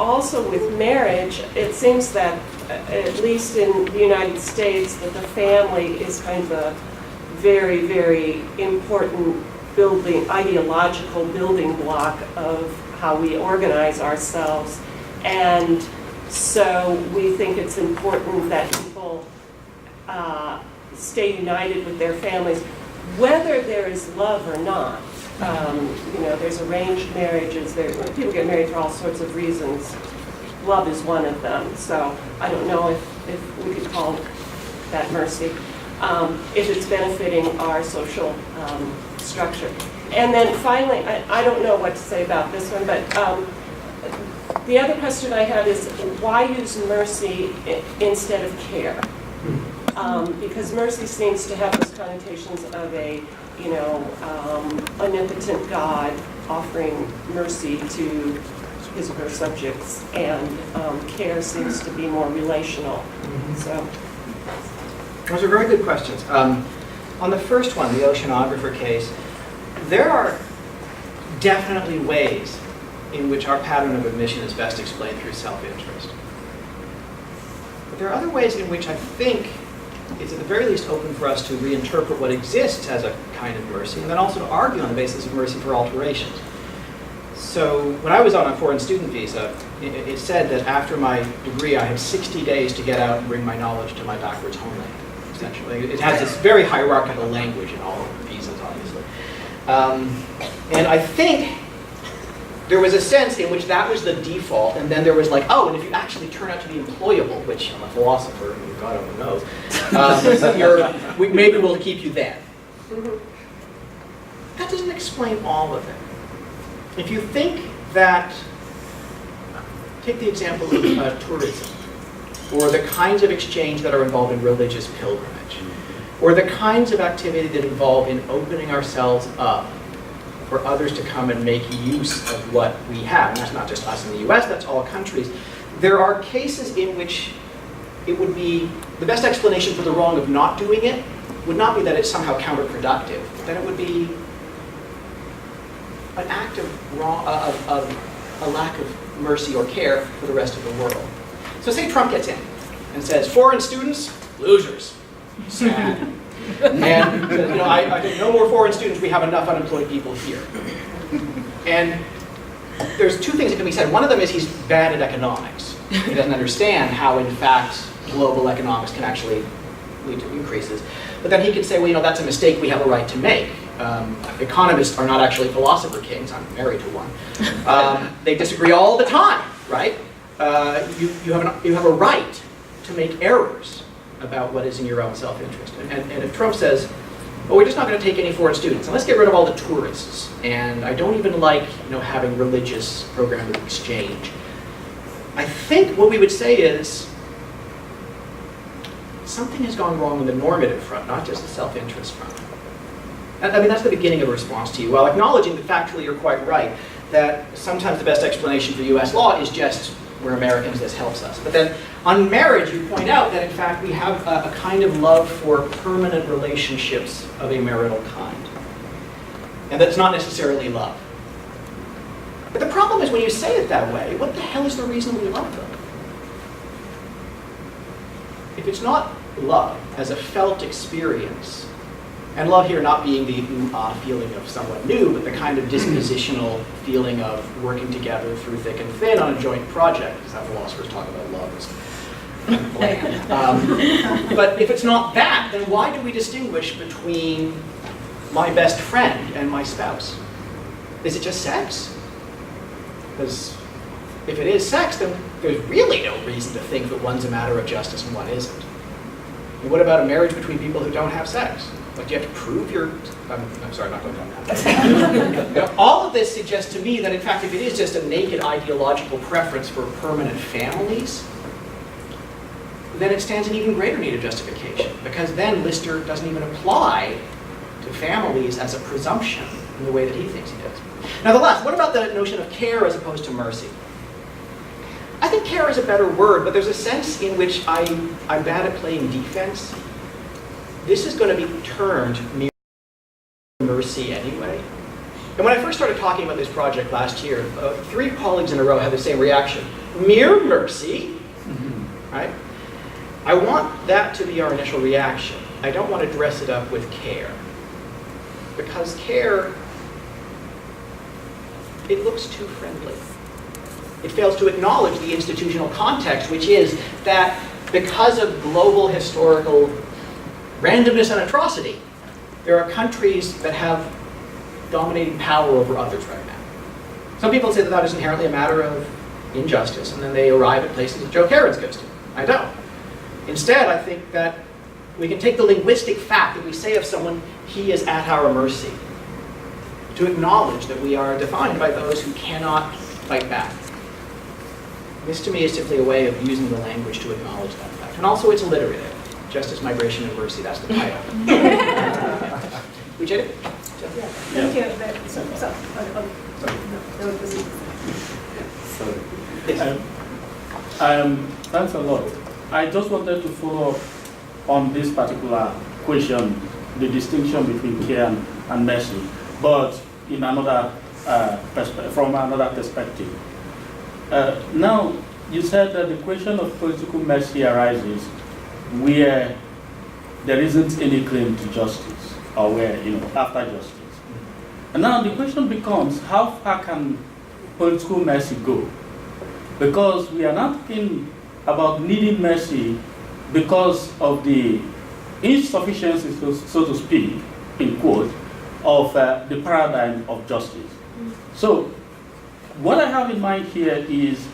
Also with marriage, it seems that, at least in the United States, that the family is kind of a very, very important ideological building block of how we organize ourselves. And so we think it's important that people stay united with their families, whether there is love or not. There's arranged marriages. People get married for all sorts of reasons. Love is one of them. So I don't know if we could call that mercy, if it's benefiting our social structure. And then finally, I don't know what to say about this one, but the other question I have is, why use mercy instead of care? Because mercy seems to have those connotations of a, omnipotent God offering mercy to his or her subjects, and care seems to be more relational. So, those are very good questions. On the first one, the oceanographer case, there are definitely ways in which our pattern of admission is best explained through self-interest. But there are other ways in which I think it's at the very least open for us to reinterpret what exists as a kind of mercy, and then also to argue on the basis of mercy for alterations. So when I was on a foreign student visa, it said that after my degree I had 60 days to get out and bring my knowledge to my backwards homeland, essentially. It has this very hierarchical language in all of the visas, obviously. And I think there was a sense in which that was the default, and then there was like, oh, and if you actually turn out to be employable, which I'm a philosopher, God only knows, maybe we'll keep you then. That doesn't explain all of it. If you think that, take the example of tourism, or the kinds of exchange that are involved in religious pilgrimage, or the kinds of activity that involve in opening ourselves up for others to come and make use of what we have. And that's not just us in the US, that's all countries. There are cases in which it would be, the best explanation for the wrong of not doing it would not be that it's somehow counterproductive, but that it would be an act of a lack of mercy or care for the rest of the world. So say Trump gets in and says, foreign students, losers. Sad. And I think no more foreign students, we have enough unemployed people here. And there's two things that can be said. One of them is he's bad at economics. He doesn't understand how, in fact, global economics can actually lead to increases. But then he could say, well, that's a mistake we have a right to make. Economists are not actually philosopher kings. I'm married to one. They disagree all the time, right? You have a right to make errors about what is in your own self-interest. And if Trump says, well, we're just not going to take any foreign students, and let's get rid of all the tourists, and I don't even like having religious program of exchange, I think what we would say is something has gone wrong in the normative front, not just the self-interest front. I mean, that's the beginning of a response to you, while acknowledging that factually you're quite right, that sometimes the best explanation for US law is just we're Americans, this helps us. But then on marriage, you point out that in fact we have a kind of love for permanent relationships of a marital kind. And that's not necessarily love. But the problem is when you say it that way, what the hell is the reason we love them? If it's not love as a felt experience, And love here not being the ooh-ah feeling of someone new, but the kind of dispositional feeling of working together through thick and thin on a joint project, is how philosophers talk about love. But if it's not that, then why do we distinguish between my best friend and my spouse? Is it just sex? Because if it is sex, then there's really no reason to think that one's a matter of justice and one isn't. And what about a marriage between people who don't have sex? Like, do you have to prove your... I'm sorry, I'm not going down that. All of this suggests to me that, in fact, if it is just a naked ideological preference for permanent families, then it stands in even greater need of justification, because then Lister doesn't even apply to families as a presumption in the way that he thinks he does. Now, the last, what about the notion of care as opposed to mercy? I think care is a better word, but there's a sense in which I'm bad at playing defense. This is going to be turned mere mercy anyway. And when I first started talking about this project last year, 3 colleagues in a row had the same reaction. Mere mercy, right? I want that to be our initial reaction. I don't want to dress it up with care. Because care, it looks too friendly. It fails to acknowledge the institutional context, which is that because of global historical randomness and atrocity, there are countries that have dominating power over others right now. Some people say that that is inherently a matter of injustice, and then they arrive at places that Joe Cairns goes to. I don't. Instead, I think that we can take the linguistic fact that we say of someone, he is at our mercy, to acknowledge that we are defined by those who cannot fight back. This, to me, is simply a way of using the language to acknowledge that fact. And also, it's alliterative. Justice, Migration, and Mercy, that's the title. We get it? Thank you. Thanks a lot. I just wanted to follow up on this particular question, the distinction between care and mercy, but in another from another perspective. Now, you said that the question of political mercy arises where there isn't any claim to justice, or where, after justice. And now the question becomes, how far can political mercy go? Because we are not talking about needing mercy because of the insufficiency, so to speak, in quote, of the paradigm of justice. So, what I have in mind here is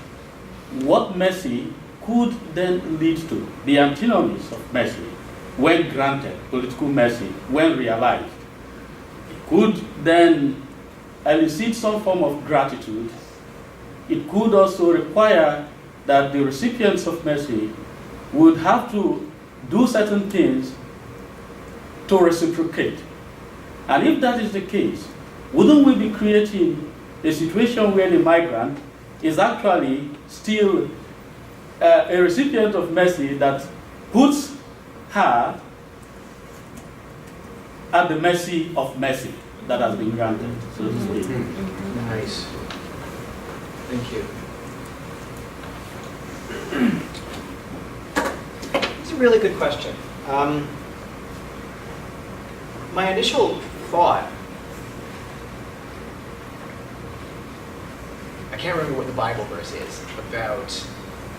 what mercy could then lead to, the antinomies of mercy, when granted, political mercy, when realized. It could then elicit some form of gratitude. It could also require that the recipients of mercy would have to do certain things to reciprocate. And if that is the case, wouldn't we be creating a situation where the migrant is actually still a recipient of mercy that puts her at the mercy of mercy that has been granted, so to speak? Nice. Thank you. It's a really good question. My initial thought, I can't remember what the Bible verse is, about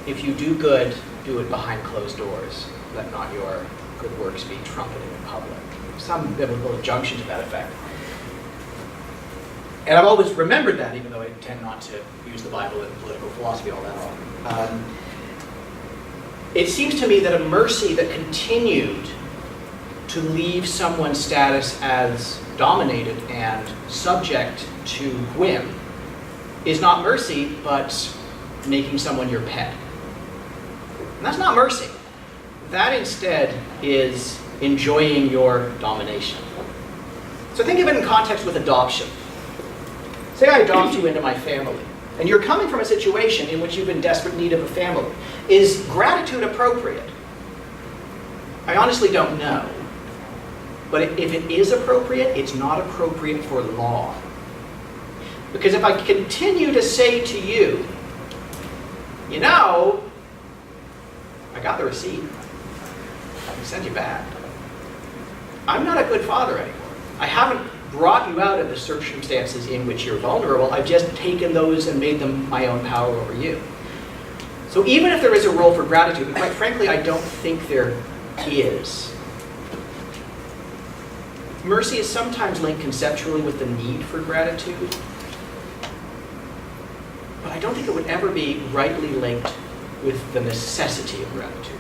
if you do good, do it behind closed doors. Let not your good works be trumpeted in public. Some biblical injunction to that effect. And I've always remembered that, even though I tend not to use the Bible in political philosophy all that often. It seems to me that a mercy that continued to leave someone's status as dominated and subject to whim is not mercy, but making someone your pet. And that's not mercy. That instead is enjoying your domination. So think of it in context with adoption. Say I adopt you into my family, and you're coming from a situation in which you've been in desperate need of a family. Is gratitude appropriate? I honestly don't know. But if it is appropriate, it's not appropriate for law. Because if I continue to say to you, you know, I got the receipt, I can send you back. I'm not a good father anymore. I haven't brought you out of the circumstances in which you're vulnerable. I've just taken those and made them my own power over you. So even if there is a role for gratitude, and quite frankly, I don't think there is. Mercy is sometimes linked conceptually with the need for gratitude, but I don't think it would ever be rightly linked with the necessity of gratitude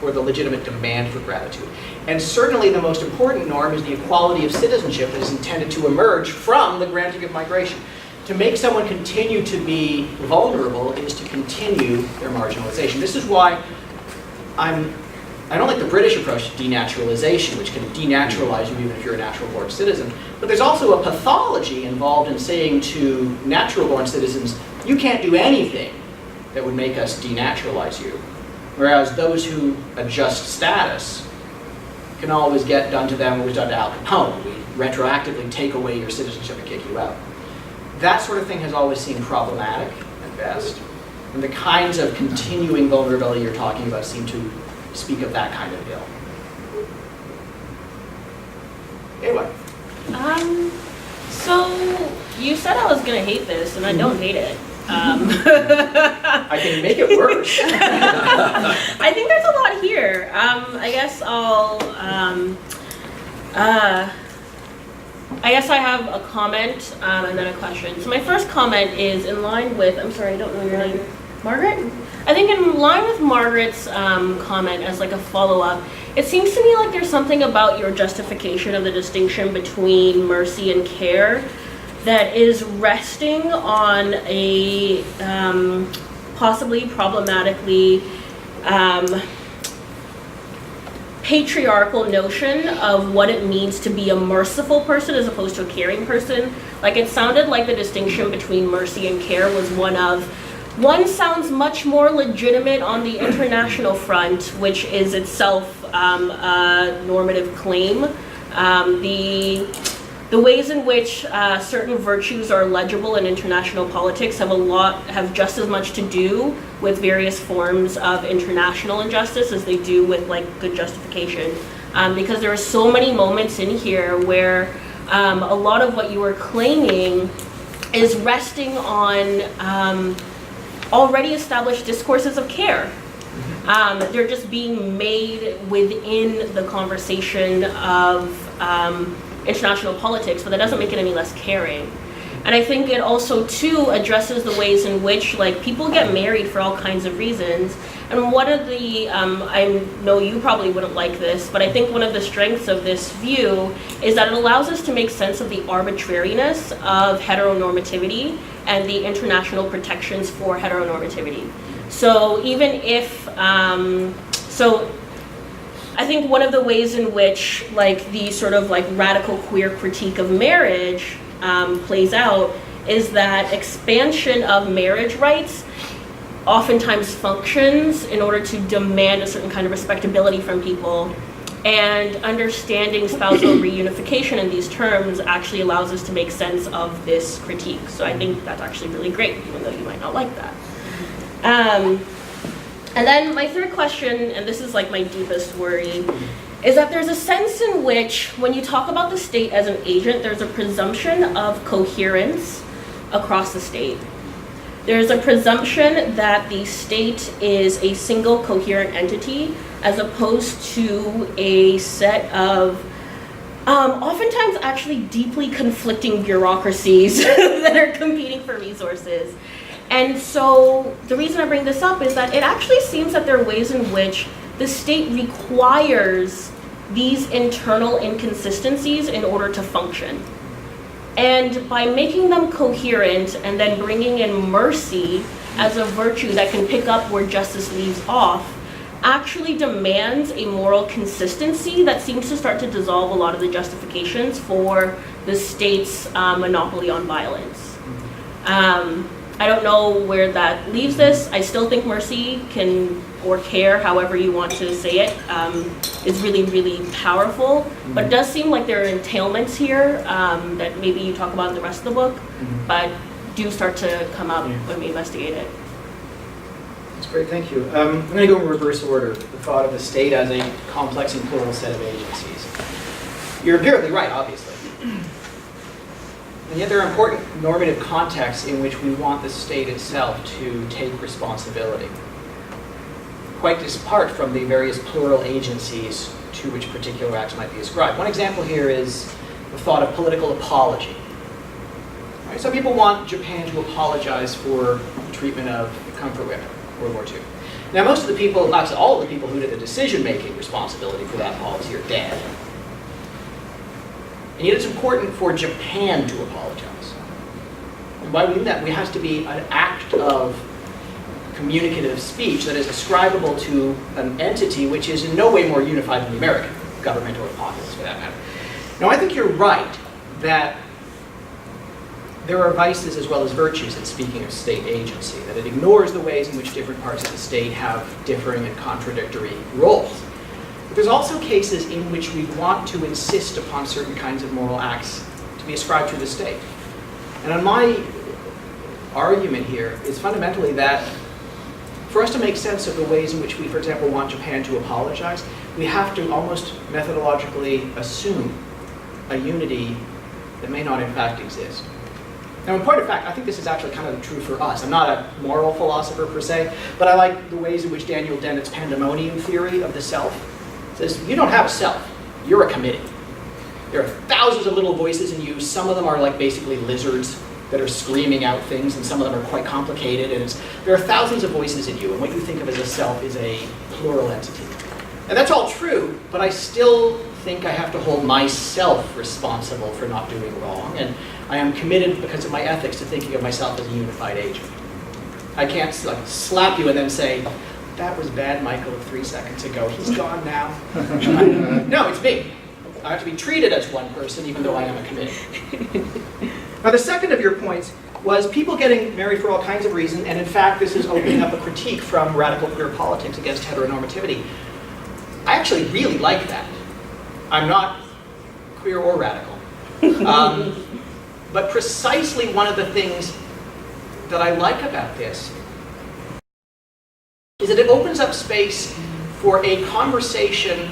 or the legitimate demand for gratitude. And certainly the most important norm is the equality of citizenship that is intended to emerge from the granting of migration. To make someone continue to be vulnerable is to continue their marginalization. This is why I don't like the British approach to denaturalization, which can denaturalize you even if you're a natural-born citizen. But there's also a pathology involved in saying to natural-born citizens, you can't do anything that would make us denaturalize you. Whereas those who adjust status can always get done to them what was done to Al Capone. We retroactively take away your citizenship and kick you out. That sort of thing has always seemed problematic at best. And the kinds of continuing vulnerability you're talking about seem to speak of that kind of ill. Anyway. So you said I was gonna hate this, and I don't hate it. I can make it worse. I think there's a lot here. I guess I have a comment and then a question. So my first comment is in line with, I'm sorry, I don't know your name. Margaret? I think in line with Margaret's comment as like a follow-up, it seems to me like there's something about your justification of the distinction between mercy and care that is resting on a possibly problematically patriarchal notion of what it means to be a merciful person as opposed to a caring person. Like it sounded like the distinction between mercy and care was one sounds much more legitimate on the international front, which is itself a normative claim. The ways in which certain virtues are legible in international politics have just as much to do with various forms of international injustice as they do with like good justification. Because there are so many moments in here where a lot of what you are claiming is resting on already established discourses of care. They're just being made within the conversation of international politics, but that doesn't make it any less caring. And I think it also too addresses the ways in which like people get married for all kinds of reasons. And one of the, I know you probably wouldn't like this, but I think one of the strengths of this view is that it allows us to make sense of the arbitrariness of heteronormativity and the international protections for heteronormativity. So even if, I think one of the ways in which like the sort of like radical queer critique of marriage plays out is that expansion of marriage rights oftentimes functions in order to demand a certain kind of respectability from people, and understanding spousal reunification in these terms actually allows us to make sense of this critique. So I think that's actually really great, even though you might not like that. And then my third question, and this is like my deepest worry, is that there's a sense in which when you talk about the state as an agent, there's a presumption of coherence across the state. There's a presumption that the state is a single coherent entity as opposed to a set of oftentimes actually deeply conflicting bureaucracies that are competing for resources. And so the reason I bring this up is that it actually seems that there are ways in which the state requires these internal inconsistencies in order to function. And by making them coherent and then bringing in mercy as a virtue that can pick up where justice leaves off, actually demands a moral consistency that seems to start to dissolve a lot of the justifications for the state's monopoly on violence. I don't know where that leaves this. I still think mercy can, or care, however you want to say it, is really, really powerful. But it does seem like there are entailments here that maybe you talk about in the rest of the book, but do start to come up when we investigate it. That's great, thank you. I'm going to go in reverse order. The thought of the state as a complex and plural set of agencies. You're empirically right, obviously. And yet there are important normative contexts in which we want the state itself to take responsibility, quite apart from the various plural agencies to which particular acts might be ascribed. One example here is the thought of political apology. Right? Some people want Japan to apologize for the treatment of comfort women, World War II. Now most of the people, not all of the people who did the decision-making responsibility for that policy are dead. And yet it's important for Japan to apologize. And why we do that? It has to be an act of communicative speech that is ascribable to an entity which is in no way more unified than the American government or the populace, for that matter. Now, I think you're right that there are vices as well as virtues in speaking of state agency, that it ignores the ways in which different parts of the state have differing and contradictory roles. But there's also cases in which we want to insist upon certain kinds of moral acts to be ascribed to the state. And on my argument here is fundamentally that for us to make sense of the ways in which we, for example, want Japan to apologize, we have to almost methodologically assume a unity that may not in fact exist. Now, in point of fact, I think this is actually kind of true for us. I'm not a moral philosopher per se, but I like the ways in which Daniel Dennett's pandemonium theory of the self says, you don't have a self, you're a committee. There are thousands of little voices in you. Some of them are like basically lizards that are screaming out things, and some of them are quite complicated. And there are thousands of voices in you, and what you think of as a self is a plural entity. And that's all true, but I still think I have to hold myself responsible for not doing wrong, and I am committed because of my ethics to thinking of myself as a unified agent. I can't like slap you and then say, that was bad, Michael, 3 seconds ago. He's gone now. No, it's me. I have to be treated as one person, even though I am a committee. Now, the second of your points was people getting married for all kinds of reasons, and in fact, this is opening up a critique from radical queer politics against heteronormativity. I actually really like that. I'm not queer or radical. But precisely one of the things that I like about this is that it opens up space for a conversation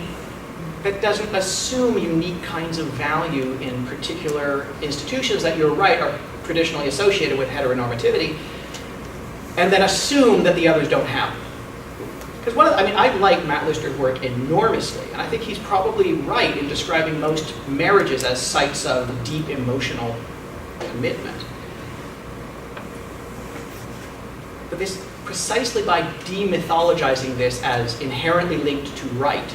that doesn't assume unique kinds of value in particular institutions that, you're right, are traditionally associated with heteronormativity, and then assume that the others don't have them. Because I like Matt Lister's work enormously, and I think he's probably right in describing most marriages as sites of deep emotional commitment. But this, precisely by demythologizing this as inherently linked to right,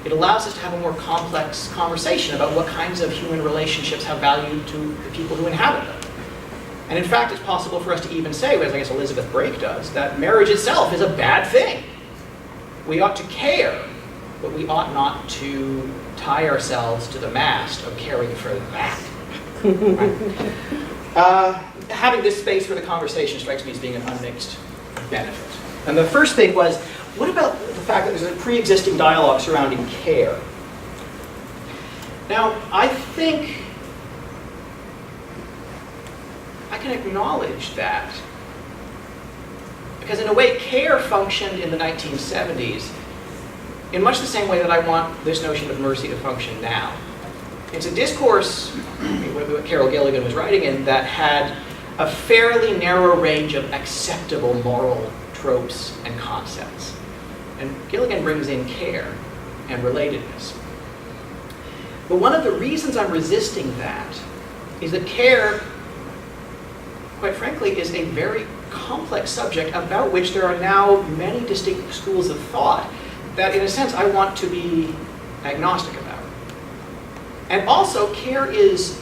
it allows us to have a more complex conversation about what kinds of human relationships have value to the people who inhabit them. And in fact, it's possible for us to even say, as I guess Elizabeth Brake does, that marriage itself is a bad thing. We ought to care, but we ought not to tie ourselves to the mast of caring for that. Right? Having this space for the conversation strikes me as being an unmixed benefit. And the first thing was, what about the fact that there's a pre-existing dialogue surrounding care? Now, I think I can acknowledge that, because in a way, care functioned in the 1970s in much the same way that I want this notion of mercy to function now. It's a discourse, what Carol Gilligan was writing in, that had a fairly narrow range of acceptable moral tropes and concepts. And Gilligan brings in care and relatedness. But one of the reasons I'm resisting that is that care, quite frankly, is a very complex subject about which there are now many distinct schools of thought that, in a sense, I want to be agnostic about. And also, care is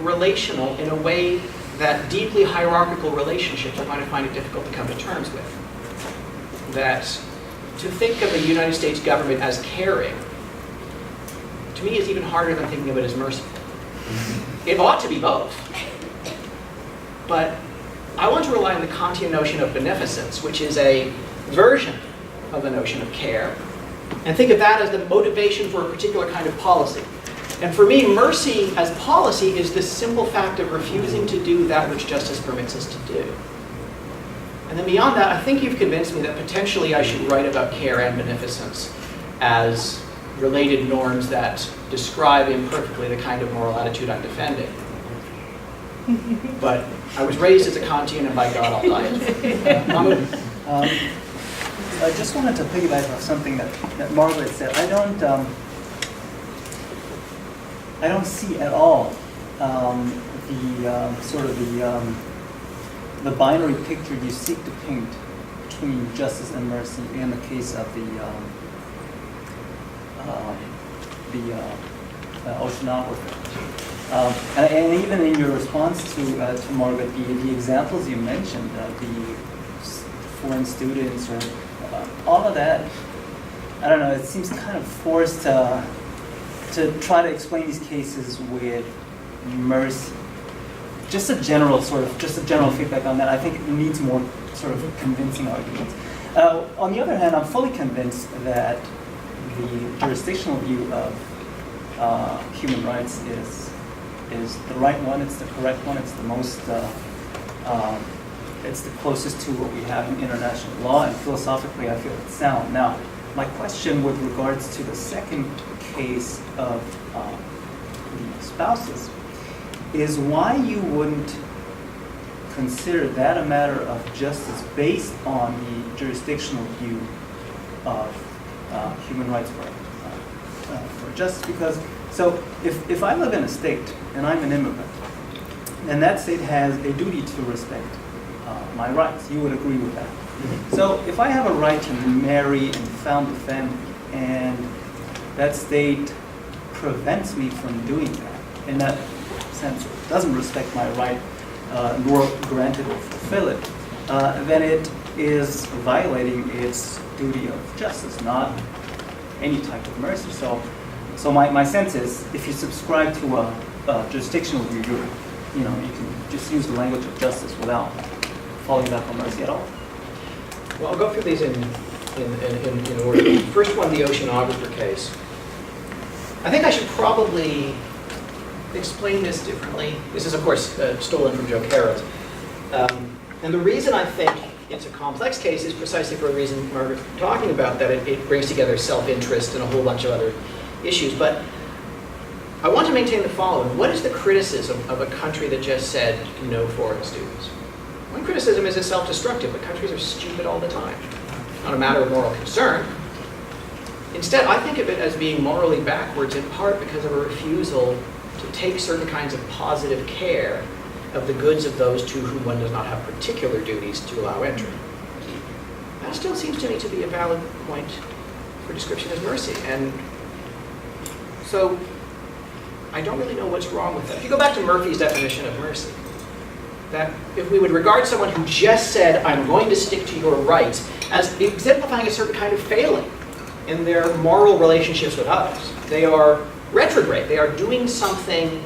relational in a way that deeply hierarchical relationships are going to find it difficult to come to terms with. That to think of the United States government as caring, to me, is even harder than thinking of it as merciful. It ought to be both. But I want to rely on the Kantian notion of beneficence, which is a version of the notion of care, and think of that as the motivation for a particular kind of policy. And for me, mercy as policy is the simple fact of refusing to do that which justice permits us to do. And then beyond that, I think you've convinced me that potentially I should write about care and beneficence as related norms that describe imperfectly the kind of moral attitude I'm defending. But I was raised as a Kantian, and by God, I'll die as one. Mahmoud. I just wanted to piggyback off something that Margaret said. I don't see at all the binary picture you seek to paint between justice and mercy in the case of the oceanographer. And even in your response to Margaret, the examples you mentioned, the foreign students or all of that, I don't know, it seems kind of forced to try to explain these cases with mercy. Just a general feedback on that. I think it needs more sort of convincing arguments. On the other hand, I'm fully convinced that the jurisdictional view of human rights is the right one. It's the correct one. It's the most. It's the closest to what we have in international law, and philosophically, I feel it's sound. Now, my question with regards to the second case of the spouses is why you wouldn't consider that a matter of justice based on the jurisdictional view of human rights for justice. Because, so if I live in a state and I'm an immigrant, and that state has a duty to respect my rights, you would agree with that. So if I have a right to marry and found a family, and that state prevents me from doing that, in that sense, it doesn't respect my right, nor grant it or fulfill it, then it is violating its duty of justice, not any type of mercy. So my sense is, if you subscribe to a jurisdictional view, you can just use the language of justice without falling back on mercy at all. Well, I'll go through these in order. First one, the oceanographer case. I think I should probably explain this differently. This is, of course, stolen from Joe Carroll's. And the reason I think it's a complex case is precisely for a reason Margaret's talking about, that it brings together self-interest and a whole bunch of other issues. But I want to maintain the following. What is the criticism of a country that just said no foreign students? One criticism is it's self-destructive, but countries are stupid all the time. It's not a matter of moral concern. Instead, I think of it as being morally backwards, in part because of a refusal to take certain kinds of positive care of the goods of those to whom one does not have particular duties to allow entry. That still seems to me to be a valid point for description as mercy. And so I don't really know what's wrong with that. If you go back to Murphy's definition of mercy, that if we would regard someone who just said, I'm going to stick to your rights, as exemplifying a certain kind of failing in their moral relationships with others, they are retrograde. They are doing something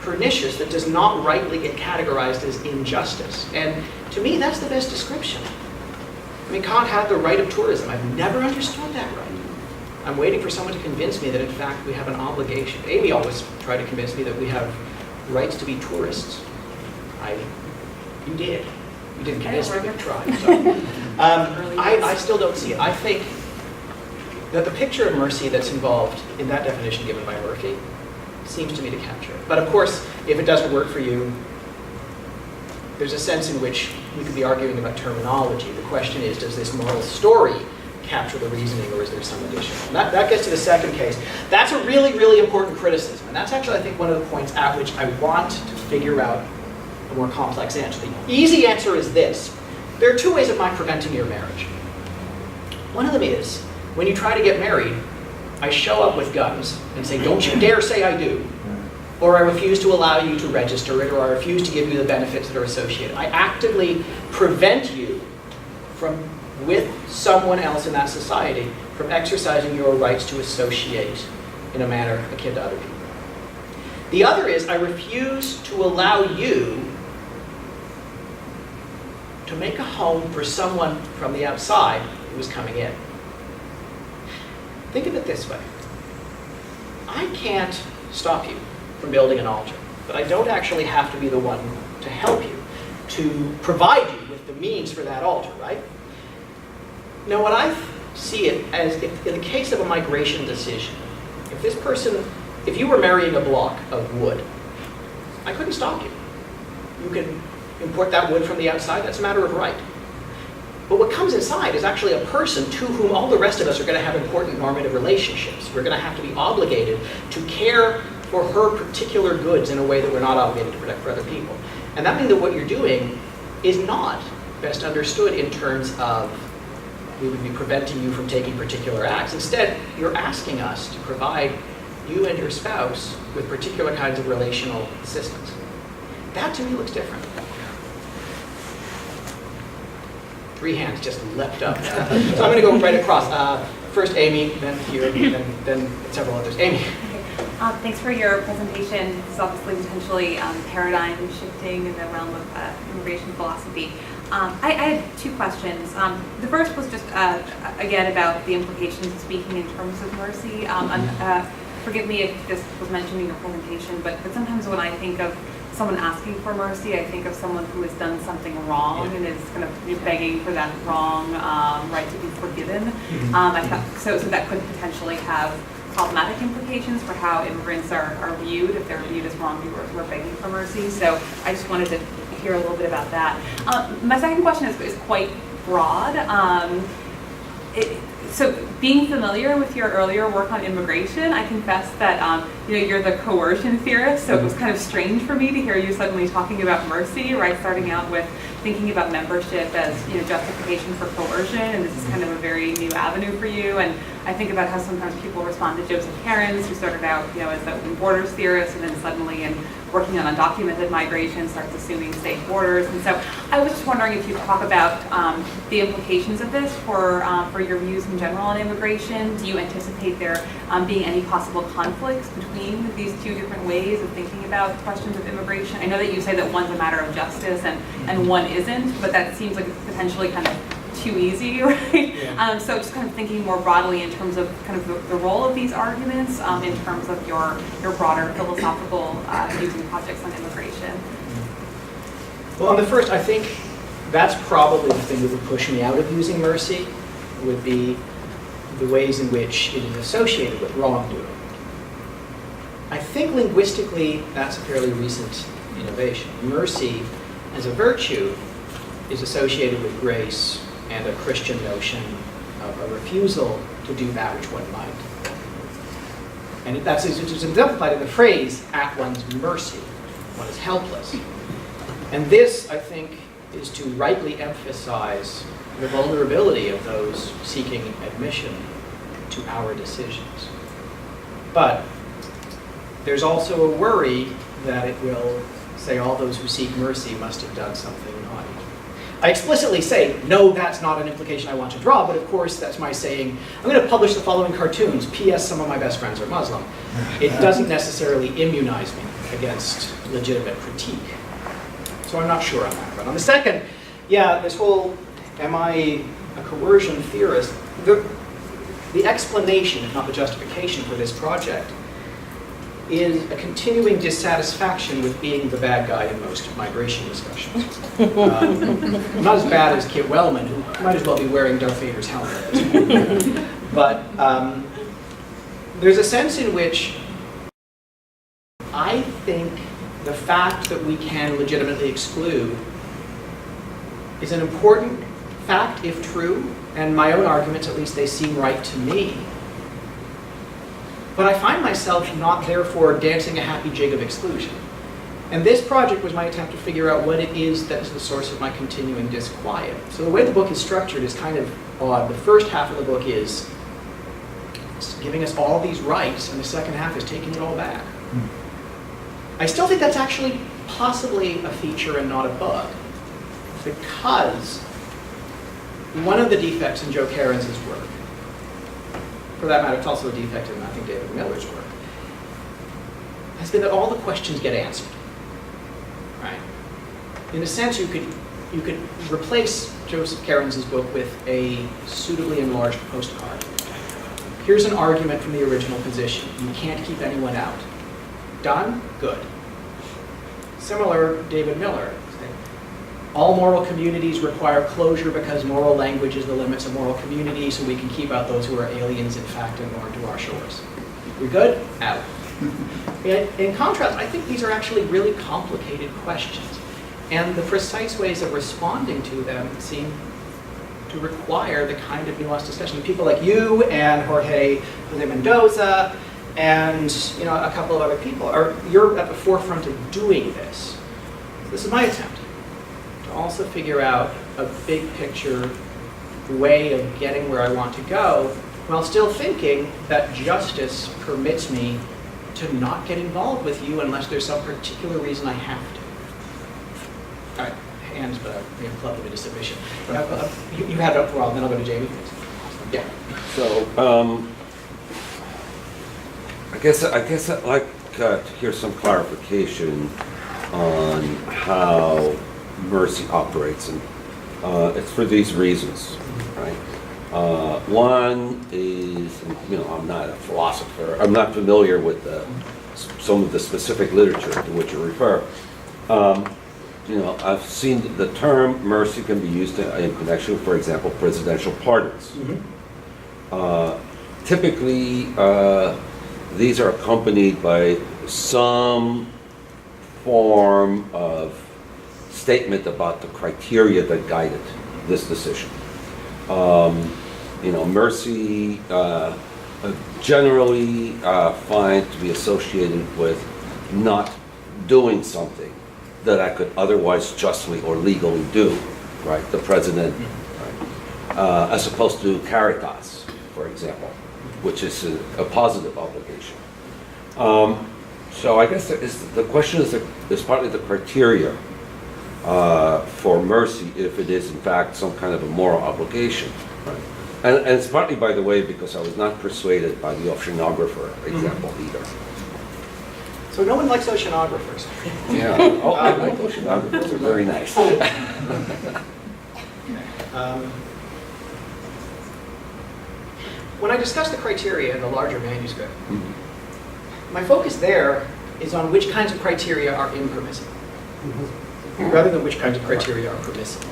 pernicious that does not rightly get categorized as injustice. And to me, that's the best description. I mean, Kant had the right of tourism. I've never understood that right. I'm waiting for someone to convince me that, in fact, we have an obligation. Amy always tried to convince me that we have rights to be tourists. You did. You didn't convince me, but you tried. So. I still don't see it. I think that the picture of mercy that's involved in that definition given by Murphy seems to me to capture it. But of course, if it doesn't work for you, there's a sense in which we could be arguing about terminology. The question is, does this moral story capture the reasoning, or is there some additional? That gets to the second case. That's a really, really important criticism. And that's actually, I think, one of the points at which I want to figure out a more complex answer. The easy answer is this. There are two ways of my preventing your marriage. One of them is, when you try to get married, I show up with guns and say, don't you dare say I do. Or I refuse to allow you to register it, or I refuse to give you the benefits that are associated. I actively prevent you from, with someone else in that society, from exercising your rights to associate in a manner akin to other people. The other is, I refuse to allow you to make a home for someone from the outside who is coming in. Think of it this way. I can't stop you from building an altar, but I don't actually have to be the one to help you, to provide you with the means for that altar, right? Now, what I see it as, if in the case of a migration decision, if you were marrying a block of wood, I couldn't stop you. You can import that wood from the outside, that's a matter of right. But what comes inside is actually a person to whom all the rest of us are going to have important normative relationships. We're going to have to be obligated to care for her particular goods in a way that we're not obligated to protect for other people. And that means that what you're doing is not best understood in terms of we would be preventing you from taking particular acts. Instead, you're asking us to provide you and your spouse with particular kinds of relational assistance. That to me looks different. 3 hands just leapt up. So I'm going to go right across. First Amy, then you, then several others. Amy. Thanks for your presentation. This is obviously potentially paradigm shifting in the realm of immigration philosophy. I had 2 questions. The first was just, again, about the implications of speaking in terms of mercy. Forgive me if this was mentioned in your presentation, but sometimes when I think of someone asking for mercy, I think of someone who has done something wrong and is kind of begging for that wrong right to be forgiven. So that could potentially have problematic implications for how immigrants are viewed if they're viewed as wrongdoers who are begging for mercy. So I just wanted to hear a little bit about that. My second question is quite broad. So being familiar with your earlier work on immigration, I confess that you're the coercion theorist, so it was kind of strange for me to hear you suddenly talking about mercy, right? Starting out with thinking about membership as justification for coercion, and this is kind of a very new avenue for you. And I think about how sometimes people respond to Joseph Cairns, who started out as the open borders theorist, and then suddenly in working on undocumented migration starts assuming state borders. And so I was just wondering if you could talk about the implications of this for your views in general on immigration. Do you anticipate there being any possible conflicts between these 2 different ways of thinking about questions of immigration? I know that you say that one's a matter of justice and one isn't, but that seems like it's potentially kind of too easy, right? Yeah. So just kind of thinking more broadly in terms of kind of the role of these arguments in terms of your broader philosophical views and projects on immigration. Well, on the first, I think that's probably the thing that would push me out of using mercy, would be the ways in which it is associated with wrongdoing. I think linguistically, that's a fairly recent innovation. Mercy as a virtue is associated with grace and a Christian notion of a refusal to do that which one might. And that's exemplified in the phrase, at one's mercy. One is helpless. And this, I think, is to rightly emphasize the vulnerability of those seeking admission to our decisions. But there's also a worry that it will say all those who seek mercy must have done something naughty. I explicitly say, no, that's not an implication I want to draw, but of course that's my saying, I'm going to publish the following cartoons, P.S. some of my best friends are Muslim. It doesn't necessarily immunize me against legitimate critique. So I'm not sure on that. But on the second, this whole, am I a coercion theorist? The explanation, if not the justification for this project, is a continuing dissatisfaction with being the bad guy in most migration discussions. I'm not as bad as Kit Wellman, who might as well be wearing Darth Vader's helmet at this point. But there's a sense in which I think the fact that we can legitimately exclude is an important fact if true, and my own arguments, at least they seem right to me. But I find myself not therefore dancing a happy jig of exclusion. And this project was my attempt to figure out what it is that is the source of my continuing disquiet. So the way the book is structured is kind of odd. The first half of the book is giving us all these rights, and the second half is taking it all back. I still think that's actually possibly a feature and not a bug, because one of the defects in Joe Cairns' work, for that matter, it's also a defect in, I think, David Miller's work, has been that all the questions get answered. Right? In a sense, you could replace Joseph Cairns' book with a suitably enlarged postcard. Here's an argument from the original position. You can't keep anyone out. Done? Good. Similar, David Miller. All moral communities require closure because moral language is the limits of moral community, so we can keep out those who are aliens in fact and born to our shores. We good? Out. In contrast, I think these are actually really complicated questions. And the precise ways of responding to them seem to require the kind of nuanced discussion. People like you and Jorge de Mendoza and a couple of other people, you're at the forefront of doing this. This is my attempt to also figure out a big picture way of getting where I want to go, while still thinking that justice permits me to not get involved with you unless there's some particular reason I have to. All right, hands, but we have clubbed them into submission. You had it up for a while, then I'll go to Jamie. Yeah. So, I guess I'd like to hear some clarification on how mercy operates, and it's for these reasons, right? One is, I'm not a philosopher. I'm not familiar with some of the specific literature to which you refer. I've seen the term mercy can be used in connection with, for example, presidential pardons. Typically, these are accompanied by some form of statement about the criteria that guided this decision. Mercy generally find to be associated with not doing something that I could otherwise justly or legally do, right? The president, right? As opposed to caritas, for example, which is a positive obligation. So I guess the question is partly the criteria for mercy, if it is in fact some kind of a moral obligation. Right? And it's partly, by the way, because I was not persuaded by the oceanographer example either. So no one likes oceanographers. Yeah. Oh, I like oceanographers. They're very nice. When I discuss the criteria in the larger manuscript, my focus there is on which kinds of criteria are impermissible, rather than which kinds of criteria are permissible.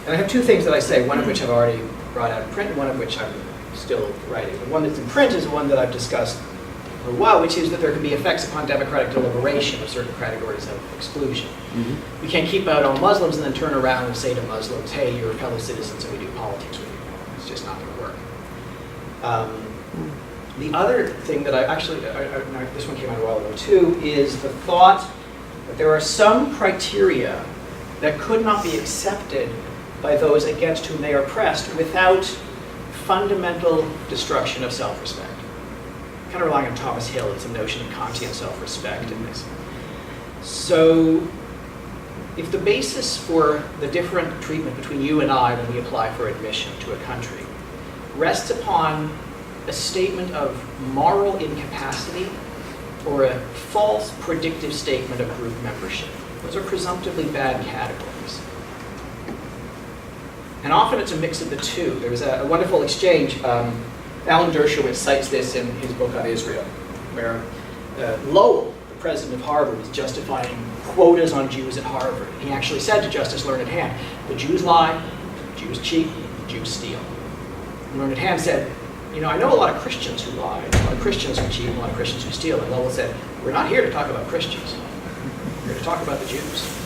And I have two things that I say, one of which I've already brought out in print, and one of which I'm still writing. The one that's in print is one that I've discussed for a while, which is that there can be effects upon democratic deliberation of certain categories of exclusion. We can't keep out all Muslims and then turn around and say to Muslims, hey, you're fellow citizens and we do politics with you. It's just not going to work. The other thing that this one came out a while ago too, is the thought that there are some criteria that could not be accepted by those against whom they are pressed without fundamental destruction of self-respect. Kind of relying on Thomas Hill and some notion of Kantian self-respect in this. So if the basis for the different treatment between you and I when we apply for admission to a country rests upon a statement of moral incapacity or a false predictive statement of group membership, those are presumptively bad categories. And often it's a mix of the two. There was a wonderful exchange. Alan Dershowitz cites this in his book on Israel, where Lowell, the president of Harvard, was justifying quotas on Jews at Harvard. He actually said to Justice Learned Hand, the Jews lie, the Jews cheat, the Jews steal. And Learned Hand said, I know a lot of Christians who lie, a lot of Christians who cheat, and a lot of Christians who steal. And Lowell said, we're not here to talk about Christians. We're here to talk about the Jews.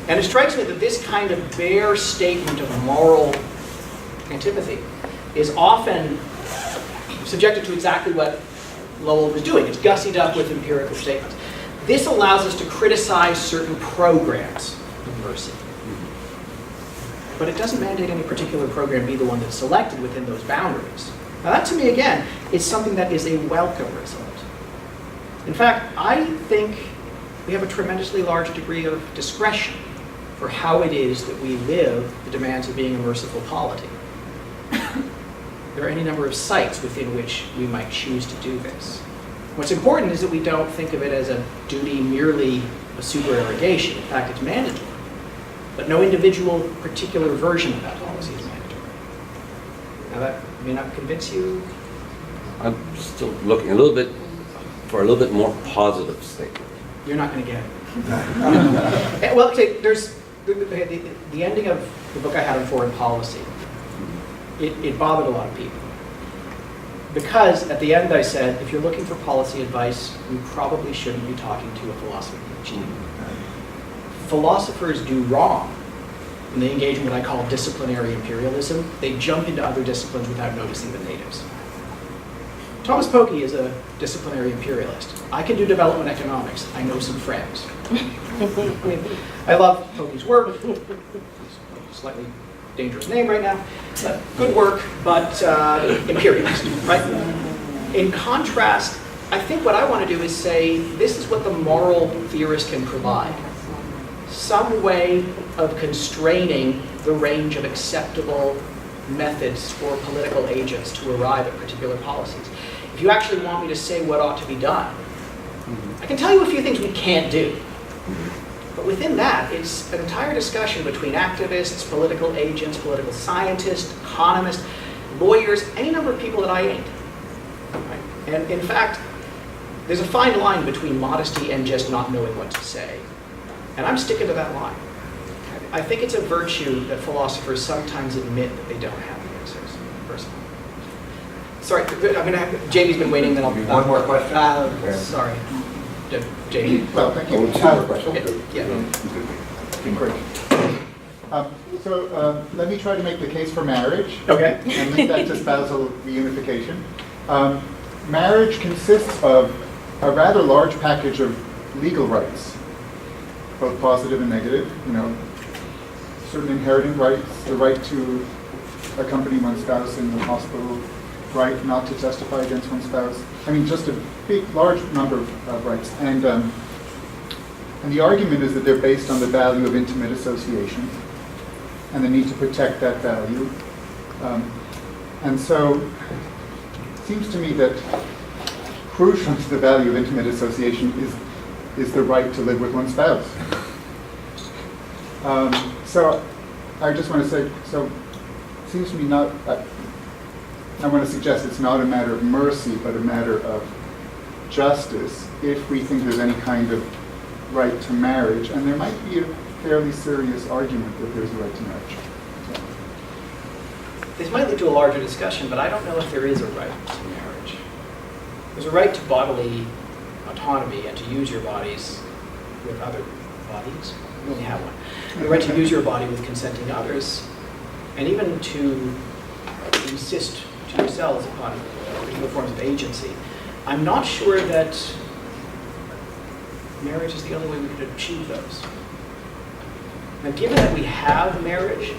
And it strikes me that this kind of bare statement of moral antipathy is often subjected to exactly what Lowell was doing. It's gussied up with empirical statements. This allows us to criticize certain programs of mercy. But it doesn't mandate any particular program be the one that's selected within those boundaries. Now that, to me, again, is something that is a welcome result. In fact, I think we have a tremendously large degree of discretion for how it is that we live the demands of being a merciful polity. There are any number of sites within which we might choose to do this. What's important is that we don't think of it as a duty merely of supererogation. In fact, it's mandatory. But no individual particular version of that policy is mandatory. Now that may not convince you. I'm still looking a little bit more positive statement. You're not going to get it. Well, okay, there's the ending of the book I had on foreign policy. It bothered a lot of people. Because at the end I said, if you're looking for policy advice, you probably shouldn't be talking to a philosopher PhD. Philosophers do wrong when they engage in what I call disciplinary imperialism. They jump into other disciplines without noticing the natives. Thomas Pokey is a disciplinary imperialist. I can do development economics. I know some friends. I love Pokey's work. He's a slightly dangerous name right now. Good work, but imperialist, right? In contrast, I think what I want to do is say, this is what the moral theorist can provide. Some way of constraining the range of acceptable methods for political agents to arrive at particular policies. If you actually want me to say what ought to be done, I can tell you a few things we can't do. But within that, it's an entire discussion between activists, political agents, political scientists, economists, lawyers, any number of people that I ain't. Right? And in fact, there's a fine line between modesty and just not knowing what to say. And I'm sticking to that line. I think it's a virtue that philosophers sometimes admit that they don't have the answers, personally. Sorry, I'm going to have, JB's been waiting, then I'll be back. One more question? Okay. Sorry. JB. Well, thank you. Two more questions. Great. Let me try to make the case for marriage. Okay. And link that to spousal reunification. Marriage consists of a rather large package of legal rights, both positive and negative. You know, certain inheriting rights, the right to accompany one's spouse in the hospital, right not to testify against one's spouse. I mean, just a big, large number of rights. And the argument is that they're based on the value of intimate association and the need to protect that value. And so it seems to me that crucial to the value of intimate association is the right to live with one's spouse. So I just want to say, so it seems to me not, I want to suggest it's not a matter of mercy, but a matter of justice if we think there's any kind of right to marriage, and there might be a fairly serious argument that there's a right to marriage. So. This might lead to a larger discussion, but I don't know if there is a right to marriage. There's a right to bodily autonomy and to use your bodies with other bodies. You only have one. The right to use your body with consenting others, and even to insist to yourselves upon particular forms of agency. I'm not sure that marriage is the only way we could achieve those. Now, given that we have marriage,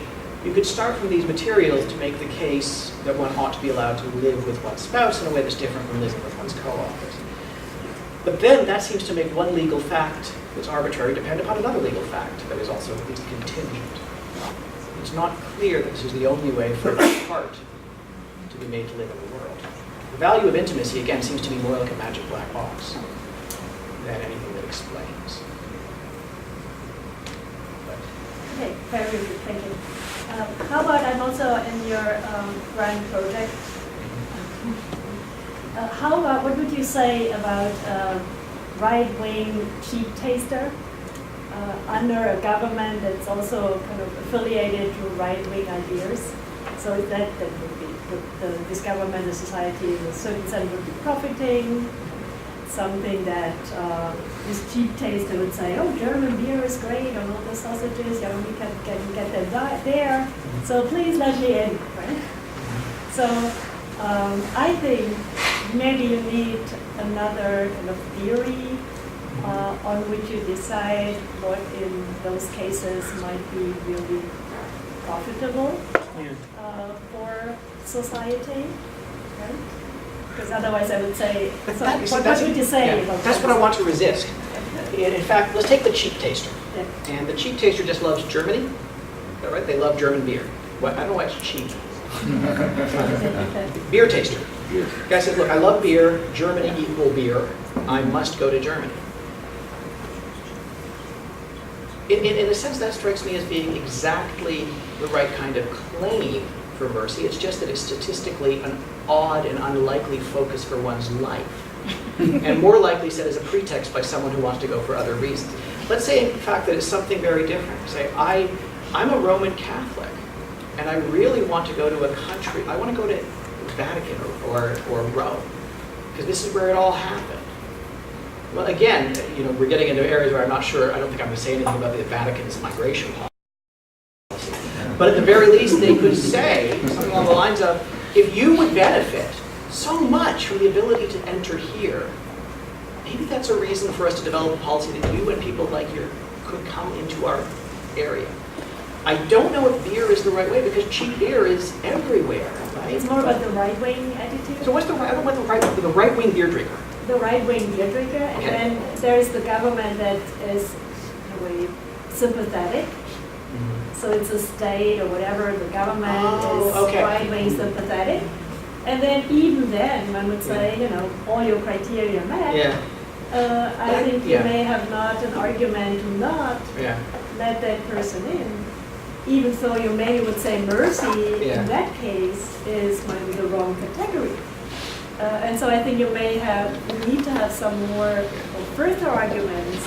you could start from these materials to make the case that one ought to be allowed to live with one's spouse in a way that's different from living with one's co-authors. But then that seems to make one legal fact that's arbitrary depend upon another legal fact that is also at least contingent. It's not clear that this is the only way for a heart to be made to live in the world. The value of intimacy, again, seems to be more like a magic black box than anything that explains. Okay, very good, thank you. How about I'm also in your grant project. How about, what would you say about right-wing cheap taster under a government that's also kind of affiliated to right-wing ideas? So that would be, this government, the society, in a certain sense would be profiting, something that this cheap taster would say, oh, German beer is great, and all the sausages, yeah, we can get them there, so please let me in, right? So I think maybe you need another kind of theory on which you decide what in those cases might be really profitable for society, right? Because otherwise I would say, so what would you say about that's what I want to resist. In fact, let's take the cheap taster. Yeah. And the cheap taster just loves Germany. Is that right? They love German beer. I don't know why it's cheap. Beer taster. Beer. Guy says, look, I love beer. Germany equal beer. I must go to Germany. In a sense, that strikes me as being exactly the right kind of claim for mercy. It's just that it's statistically an odd and unlikely focus for one's life. And more likely said as a pretext by someone who wants to go for other reasons. Let's say, in fact, that it's something very different. Say, I'm a Roman Catholic, and I really want to go to a country. I want to go to Vatican or Rome, because this is where it all happened. Well, again, we're getting into areas where I'm not sure, I don't think I'm going to say anything about the Vatican's migration policy. But at the very least, they could say something along the lines of, if you would benefit so much from the ability to enter here, maybe that's a reason for us to develop a policy that you and people like you could come into our area. I don't know if beer is the right way, because cheap beer is everywhere, right? It's more about the right-wing attitude. So what's the right-wing beer drinker? The right-wing beer drinker, and Okay. then there's the government that is in a way sympathetic. So it's a state or whatever, the government is okay. right-wing sympathetic. And then even then, one would say, all your criteria met. Yeah, I think you yeah. may have not an argument to not yeah. let that person in, even though you maybe would say mercy Yeah. in that case is maybe the wrong category. And so I think you need to have some more further arguments,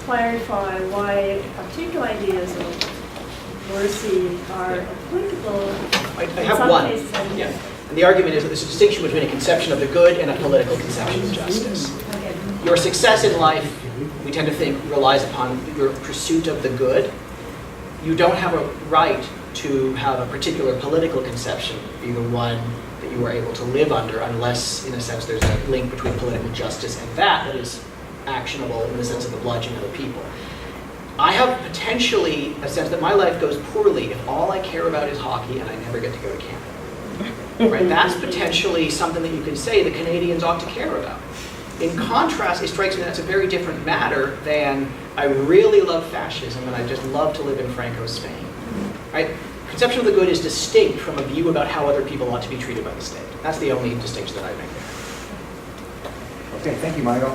clarify why particular ideas of mercy are applicable. I in have some one. cases. Yeah. And the argument is that there's a distinction between a conception of the good and a political conception of justice. Okay. Your success in life, we tend to think, relies upon your pursuit of the good. You don't have a right to have a particular political conception be the one that you are able to live under, unless, in a sense, there's a link between political justice and that is actionable in the sense of obliging other people. I have potentially a sense that my life goes poorly if all I care about is hockey and I never get to go to Canada. Right? That's potentially something that you can say the Canadians ought to care about. In contrast, it strikes me that's a very different matter than I really love fascism and I just love to live in Franco's Spain. Right? Conception of the good is distinct from a view about how other people ought to be treated by the state. That's the only distinction that I make there. Okay, thank you, Michael.